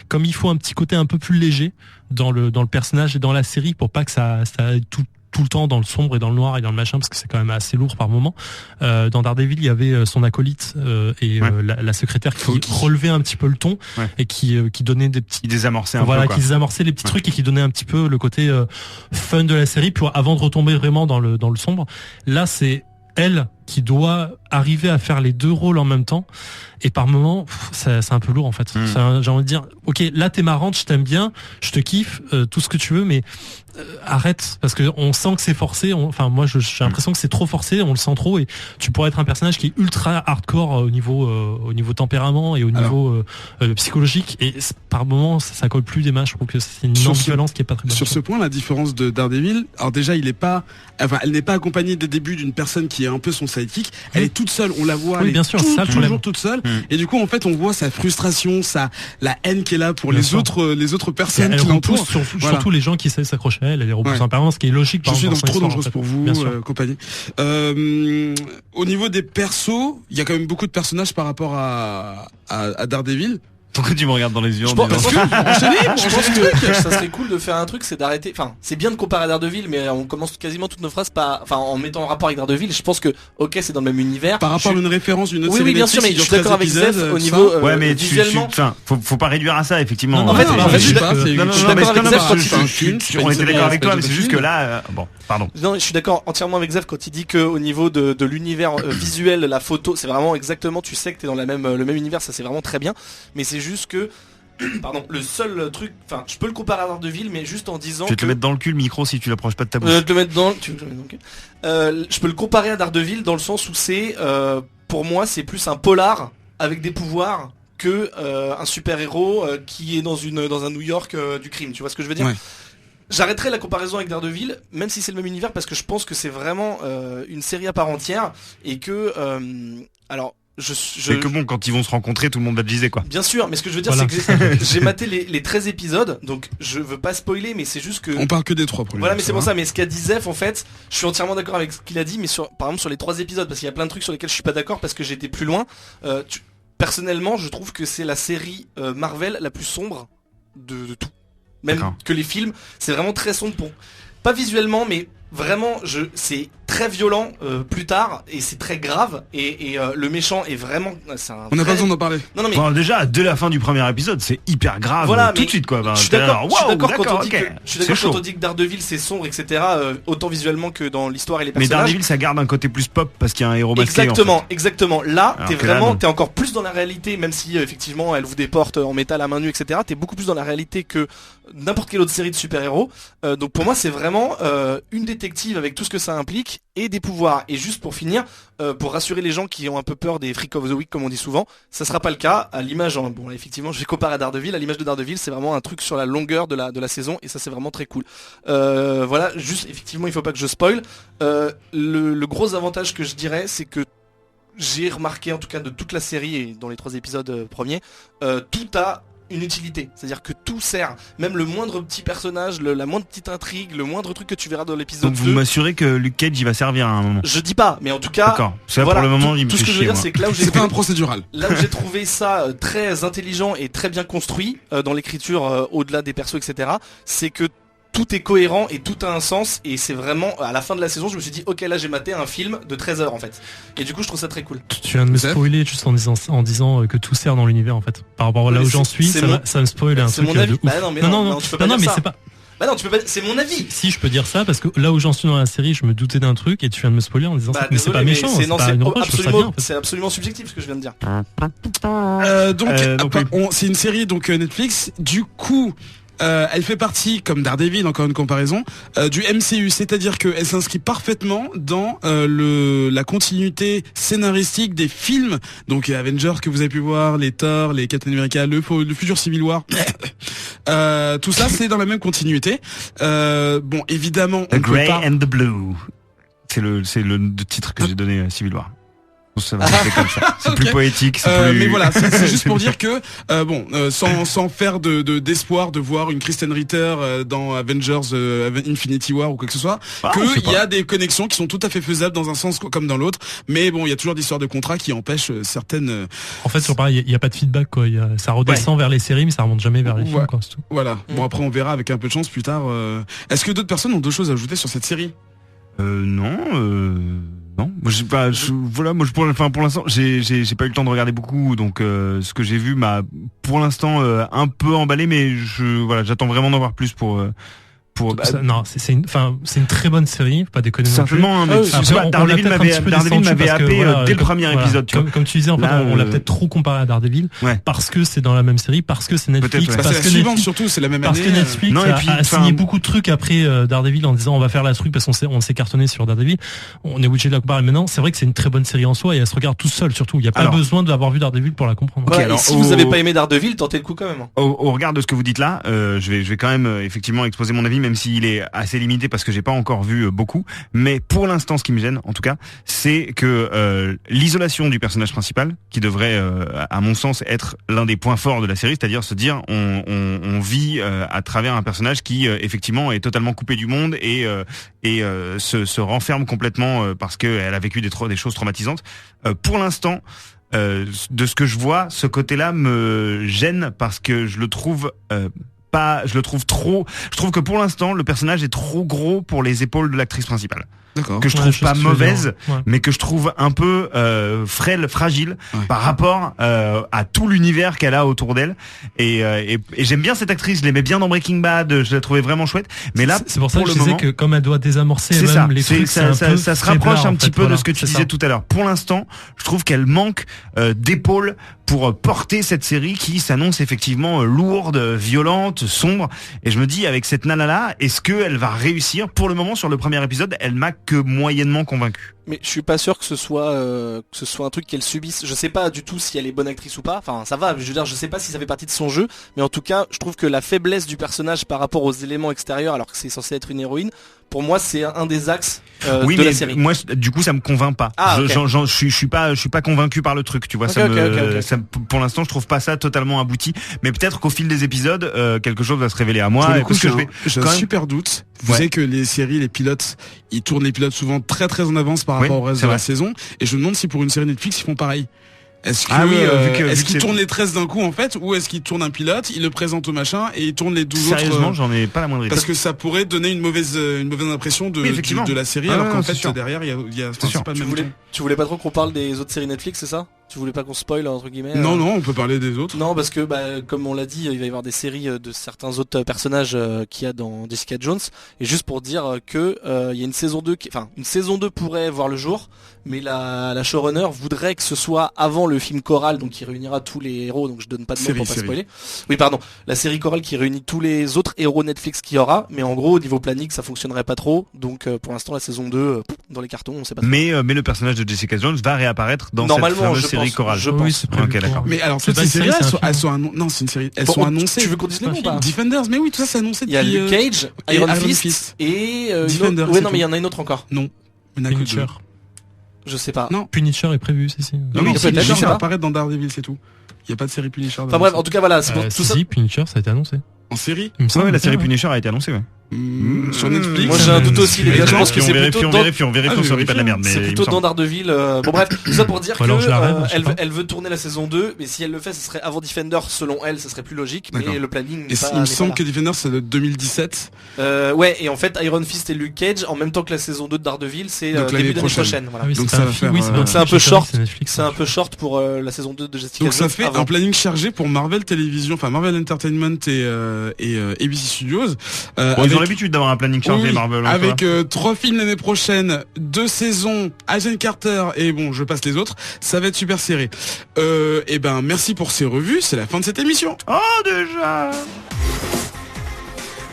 comme il faut un petit côté un peu plus léger dans le personnage et dans la série pour pas que ça aille tout le temps dans le sombre et dans le noir et dans le machin, parce que c'est quand même assez lourd par moment. Dans Daredevil, il y avait son acolyte et la secrétaire qui relevait un petit peu le ton et qui donnait des petits... Qui désamorçait un peu, quoi. Qui désamorçait les petits trucs et qui donnait un petit peu le côté fun de la série avant de retomber vraiment dans le sombre. Là, c'est elle qui doit arriver à faire les deux rôles en même temps, et par moments c'est un peu lourd en fait. J'ai envie de dire, ok, là t'es marrante, je t'aime bien, je te kiffe, tout ce que tu veux, mais arrête, parce que on sent que c'est forcé. Enfin moi j'ai l'impression que c'est trop forcé, on le sent trop, et tu pourrais être un personnage qui est ultra hardcore au niveau tempérament et au niveau psychologique, et par moments ça colle plus des matchs. Je trouve que c'est une ambivalence qui est pas très bonne. Sur ce point, la différence de Daredevil, alors déjà elle n'est pas accompagnée dès le début d'une personne qui est un peu son sidekick. Elle est toute seule, on la voit, oui, elle bien est sûr, toujours toute seule. Et du coup, en fait, on voit sa frustration, la haine qu'elle a pour les autres personnes qui l'entourent. Surtout les gens qui essaient de s'accrocher à elle, elle les repousse en permanence, ce qui est logique. Je suis trop dangereuse pour vous, compagnie. Au niveau des persos, il y a quand même beaucoup de personnages par rapport à Daredevil. Pourquoi tu me regardes dans les yeux en Je pense, disant je pense que ça serait cool de faire un truc, c'est d'arrêter. Enfin, c'est bien de comparer à Daredevil, mais on commence quasiment toutes nos phrases en mettant en rapport avec Daredevil. Je pense que, ok, c'est dans le même univers. Par rapport à une référence d'une autre Oui, série oui, bien sûr, mais Netflix je suis d'accord avec qui dure Zef 13 au épisodes, niveau tout ça. Ouais, mais visuellement. faut pas réduire à ça, effectivement. Non, en fait, je suis d'accord avec Zef quand on était d'accord avec toi, mais c'est juste que là, bon, pardon. Non, je suis d'accord entièrement avec Zef quand il dit que au niveau de l'univers visuel, la photo, c'est vraiment exactement, tu sais que t'es dans le même univers, ça c'est vraiment très bien. Mais c'est juste que, pardon, le seul truc, enfin, je peux le comparer à Daredevil, mais juste en disant. Je vais te le mettre dans le cul le micro si tu l'approches pas de ta bouche. Te le mettre dans. Tu veux que je le mette dans le cul je peux le comparer à Daredevil dans le sens où c'est, pour moi, c'est plus un polar avec des pouvoirs que un super héros qui est dans un New York du crime. Tu vois ce que je veux dire? Ouais. J'arrêterai la comparaison avec Daredevil, même si c'est le même univers, parce que je pense que c'est vraiment une série à part entière et que, alors. C'est que bon, quand ils vont se rencontrer, tout le monde va diser quoi. Bien sûr, mais ce que je veux dire, Voilà. c'est que j'ai maté les 13 épisodes, donc je veux pas spoiler, mais c'est juste que. On parle que des 3 premiers. Voilà, mais c'est pour ça, mais ce qu'a dit Zef, en fait, je suis entièrement d'accord avec ce qu'il a dit, mais par exemple sur les 3 épisodes, parce qu'il y a plein de trucs sur lesquels je suis pas d'accord parce que j'étais plus loin. Personnellement, je trouve que c'est la série Marvel la plus sombre de tout. Même D'accord. que les films, c'est vraiment très sombre pas visuellement, mais vraiment, c'est très violent plus tard et c'est très grave et le méchant est vraiment. On n'a pas besoin d'en parler. Non, mais. Bon, déjà, dès la fin du premier épisode, c'est hyper grave. Voilà, tout mais de suite quoi. Ben, je suis t'es là, d'accord waouh, quand on dit ok. que je suis C'est d'accord chaud. quand on dit que Daredevil c'est sombre, etc. Autant visuellement que dans l'histoire et les Mais personnages. Daredevil, ça garde un côté plus pop parce qu'il y a un héros masqué. Exactement, en fait. exactement. Là, Alors t'es que là, vraiment, non. t'es encore plus dans la réalité, même si effectivement elle ouvre des portes en métal à main nue, etc. T'es beaucoup plus dans la réalité que n'importe quelle autre série de super-héros. Donc pour moi, c'est vraiment une détective avec tout ce que ça implique et des pouvoirs. Et juste pour finir, pour rassurer les gens qui ont un peu peur des Freak of the Week, comme on dit souvent, ça sera pas le cas. À l'image, bon là, effectivement, je vais comparer à Daredevil. À l'image de Daredevil, c'est vraiment un truc sur la longueur de la saison, et ça c'est vraiment très cool. Voilà, juste effectivement, il faut pas que je spoil. Le gros avantage que je dirais, c'est que j'ai remarqué, en tout cas de toute la série et dans les 3 épisodes premiers, tout a une utilité, c'est-à-dire que tout sert, même le moindre petit personnage, la moindre petite intrigue, le moindre truc que tu verras dans l'épisode Donc vous 2. m'assurez que Luke Cage il va servir à un moment. Je dis pas, mais en tout cas, D'accord. Parce que là, voilà, pour le moment, tout, il me tout fait ce que je veux chier, dire, moi. c'est que là où j'ai C'est pas un procédural. là où j'ai trouvé ça très intelligent et très bien construit dans l'écriture, au-delà des persos, etc., c'est que tout est cohérent et tout a un sens, et c'est vraiment à la fin de la saison je me suis dit ok, là j'ai maté un film de 13 heures en fait, et du coup je trouve ça très cool. Tu viens de me Zef spoiler juste en disant que tout sert dans l'univers en fait. Par rapport à là Mais où j'en c'est- suis, c'est ça me spoil un C'est truc mon avis. de ouf. Bah non, mais non, tu peux pas dire mais ça. c'est pas. Bah non, tu peux pas, c'est mon avis. Si je peux dire ça parce que là où j'en suis dans la série, je me doutais d'un truc et tu viens de me spoiler en disant Bah, ça. Mais c'est désolé, pas méchant, mais c'est pas une reproche, je trouve ça bien, en fait. c'est absolument subjectif ce que je viens de dire. Donc oui. c'est une série donc Netflix. Du coup, elle fait partie, comme Daredevil, encore une comparaison, du MCU, c'est-à-dire qu'elle s'inscrit parfaitement dans la continuité scénaristique des films, donc les Avengers que vous avez pu voir, les Thor, les Captain America, le futur Civil War, tout ça c'est dans la même continuité. Bon, évidemment, The on peut Grey pas... and the Blue. C'est le titre que j'ai donné à Civil War. Ça va rester comme ça. C'est plus Ok. poétique, c'est plus. Mais voilà, c'est juste pour dire que sans faire d'espoir de voir une Kristen Ritter dans Avengers Infinity War ou quoi que ce soit, Ah, je sais qu'il y pas. a des connexions qui sont tout à fait faisables dans un sens comme dans l'autre. Mais bon, il y a toujours des histoires de contrats qui empêchent certaines. En fait, sur pareil, il y a pas de feedback quoi. Ça redescend vers les séries, mais ça remonte jamais vers les films Ouais. quoi. C'est tout. Voilà. Bon, après on verra avec un peu de chance plus tard. Est-ce que d'autres personnes ont d'autres choses à ajouter sur cette série? Non. Moi, j'ai pas. Voilà, moi, pour l'instant, j'ai pas eu le temps de regarder beaucoup, donc ce que j'ai vu m'a, pour l'instant, un peu emballé, mais j'attends vraiment d'en voir plus pour. Non, c'est une très bonne série, faut pas déconner non plus. Certainement, hein, mais Après, je sais pas, on l'a Daredevil peut-être un petit peu Daredevil descendu m'avait parce que, happé voilà, dès le comme- premier voilà, épisode, tu vois. comme tu disais, en fait, Là, on l'a peut-être trop comparé à Daredevil, Ouais. parce que c'est dans la même série, parce que c'est Netflix, Peut-être, ouais. Bah, parce c'est que la suivante Netflix, surtout, c'est la même parce année. que Netflix Non, et puis, a signé beaucoup de trucs après Daredevil en disant on va faire la truc parce qu'on s'est cartonné sur Daredevil. On est obligé de la comparer. Maintenant, c'est vrai que c'est une très bonne série en soi et elle se regarde tout seule surtout. Il n'y a pas Alors. besoin d'avoir vu Daredevil pour la comprendre. Ok, Voilà, alors, et si vous avez pas aimé Daredevil, tentez le coup quand même. Hein. Au regard de ce que vous dites là, je vais quand même effectivement exposer mon avis, même s'il est assez limité parce que j'ai pas encore vu beaucoup. Mais pour l'instant, ce qui me gêne, en tout cas, c'est que l'isolation du personnage principal, qui devrait, à mon sens, être l'un des points forts de la série, c'est-à-dire se dire on vit à travers un personnage qui effectivement est totalement coupé du monde et se renferme complètement parce qu'elle a vécu des choses traumatisantes. Pour l'instant, de ce que je vois, ce côté-là me gêne parce que je le trouve je le trouve trop. Je trouve que pour l'instant, le personnage est trop gros pour les épaules de l'actrice principale. D'accord. Que je Ouais, trouve je sais pas ce que tu veux dire. mauvaise, Ouais. mais que je trouve un peu fragile par rapport à tout l'univers qu'elle a autour d'elle. Et j'aime bien cette actrice, je l'aimais bien dans Breaking Bad, je la trouvais vraiment chouette. Mais là, C'est pour ça que le je disais moment, que comme elle doit désamorcer c'est même ça, les trucs, ça se rapproche un petit peu de ce que tu disais tout. tout à l'heure. Pour l'instant, je trouve qu'elle manque d'épaules pour porter cette série qui s'annonce effectivement lourde, violente, sombre. Et je me dis, avec cette nana-là, est-ce qu'elle va réussir? Pour le moment, sur le premier épisode, elle m'a que moyennement convaincu. Mais je suis pas sûr que ce soit un truc qu'elle subisse. Je sais pas du tout si elle est bonne actrice ou pas. Enfin, ça va. Je veux dire, je sais pas si ça fait partie de son jeu, mais en tout cas, je trouve que la faiblesse du personnage par rapport aux éléments extérieurs, alors que c'est censé être une héroïne, pour moi, c'est un des axes Oui, de mais la série. moi, du coup, ça me convainc pas. Ah, ok. Je suis pas convaincu par le truc, tu vois. Ok. Ça, pour l'instant, je trouve pas ça totalement abouti. Mais peut-être qu'au fil des épisodes, quelque chose va se révéler à moi. Parce que j'ai un quand même- super doute. Vous Ouais. savez que les séries, les pilotes, ils tournent les pilotes souvent très très en avance par Oui, rapport au reste c'est de la vrai. saison. Et je me demande si pour une série Netflix, ils font pareil. Est-ce que, Ah oui, vu que est-ce qu'ils c'est- tournent les 13 d'un coup en fait, ou est-ce qu'ils tournent un pilote, ils le présentent au machin et ils tournent les 12 Sérieusement, autres j'en ai pas la moindre idée. parce que ça pourrait donner une mauvaise impression Oui, effectivement. de la série, Ah alors ouais, qu'en non, fait c'est sûr. derrière il y a C'est sûr. c'est pas le Tu même voulais, ton. tu voulais pas trop qu'on parle des autres séries Netflix, c'est ça? Tu voulais pas qu'on spoil entre guillemets Non, on peut parler des autres. Non, parce que comme on l'a dit, il va y avoir des séries de certains autres personnages qu'il y a dans Jessica Jones. Et juste pour dire que il y a une saison 2, une saison 2 pourrait voir le jour, mais la showrunner voudrait que ce soit avant le film choral, donc qui réunira tous les héros. Donc je donne pas de nom pour pas Série. spoiler. Oui, pardon, la série chorale qui réunit tous les autres héros Netflix qu'il y aura. Mais en gros, au niveau planning, ça fonctionnerait pas trop. Donc pour l'instant, la saison 2 dans les cartons, on sait pas. Trop. Mais le personnage de Jessica Jones va réapparaître dans Normalement, cette fameuse je série pense, chorale. je Oui, pense. c'est prévu Ok, d'accord. pour- Mais alors C'est toutes pas ces une série, séries, c'est un film. non, c'est une série. Elles Bon, sont annoncées. Tu veux qu'on dise les noms ou pas? Defenders, mais oui, tout ça c'est annoncé Il y a depuis. Luke Cage, et Iron Iron Fist, Fist. et Defender, ouais, c'est non, tout. mais il y en a une autre encore. Non, il n'y en a que deux. Punisher. Je sais pas. Non. Punisher est prévu, c'est si. Non, Oui, non, peut-être, si, Punisher je sais pas. apparaît dans Daredevil, c'est tout. Il n'y a pas de série Punisher. Enfin bref, en tout cas voilà, c'est pour tout ça. Si, Punisher, ça a été annoncé. En série Il me semble, Ouais, la série ouais. Punisher a été annoncée, ouais. Sur Netflix. Moi j'ai un doute aussi les gars, je pense que c'est on vérifie, plutôt on dans, vérifie, on Ah, s'en dit pas de la merde, mais c'est il me plutôt semble. dans Daredevil. Bon bref, tout ça pour dire Ou alors je la rêve, je sais elle, pas. elle veut tourner la saison 2, mais si elle le fait, ce serait avant Defender, selon elle, ce serait plus logique, D'accord. mais le planning Et n'est pas. il me n'est semble pas que Defender c'est de 2017. là. Ouais, et en fait Iron Fist et Luke Cage, en même temps que la saison 2 de Daredevil, c'est Donc, l'année début d'année prochaine. prochaine. Voilà. Ah oui, Donc c'est ça un va film, faire, oui, c'est pas donc c'est un peu Punisher, short. c'est Netflix. C'est un peu short pour la saison 2 de Jessica Donc ça Jones fait avant. un planning chargé pour Marvel Television, enfin Marvel Entertainment et ABC Studios. Bon, Avec- ils ont l'habitude d'avoir un planning chargé, Oui, Marvel. hein, avec toi. 3 films l'année prochaine, 2 saisons, Agent Carter et bon, je passe les autres. Ça va être super serré. Et ben merci pour ces revues. C'est la fin de cette émission. Oh, déjà!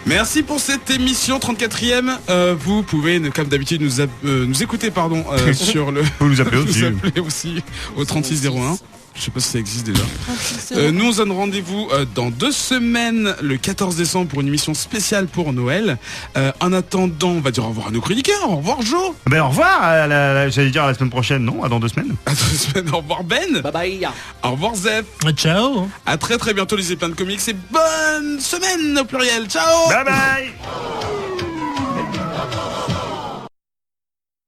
Merci pour cette émission 34e. Vous pouvez, comme d'habitude, nous écouter sur le. Vous nous appelez aussi. nous appeler aussi au 3601. Je sais pas si ça existe déjà. Nous on se donne rendez-vous dans 2 semaines, le 14 décembre, pour une émission spéciale pour Noël. En attendant, on va dire au revoir à nos chroniqueurs. Au revoir Joe. Ben, au revoir, j'allais dire à la semaine prochaine, non? À dans 2 semaines. À 2 semaines. Au revoir Ben. Bye bye. Au revoir Zep. Ciao. À très bientôt, lisez plein de comics et bonne semaine au pluriel. Ciao. Bye bye!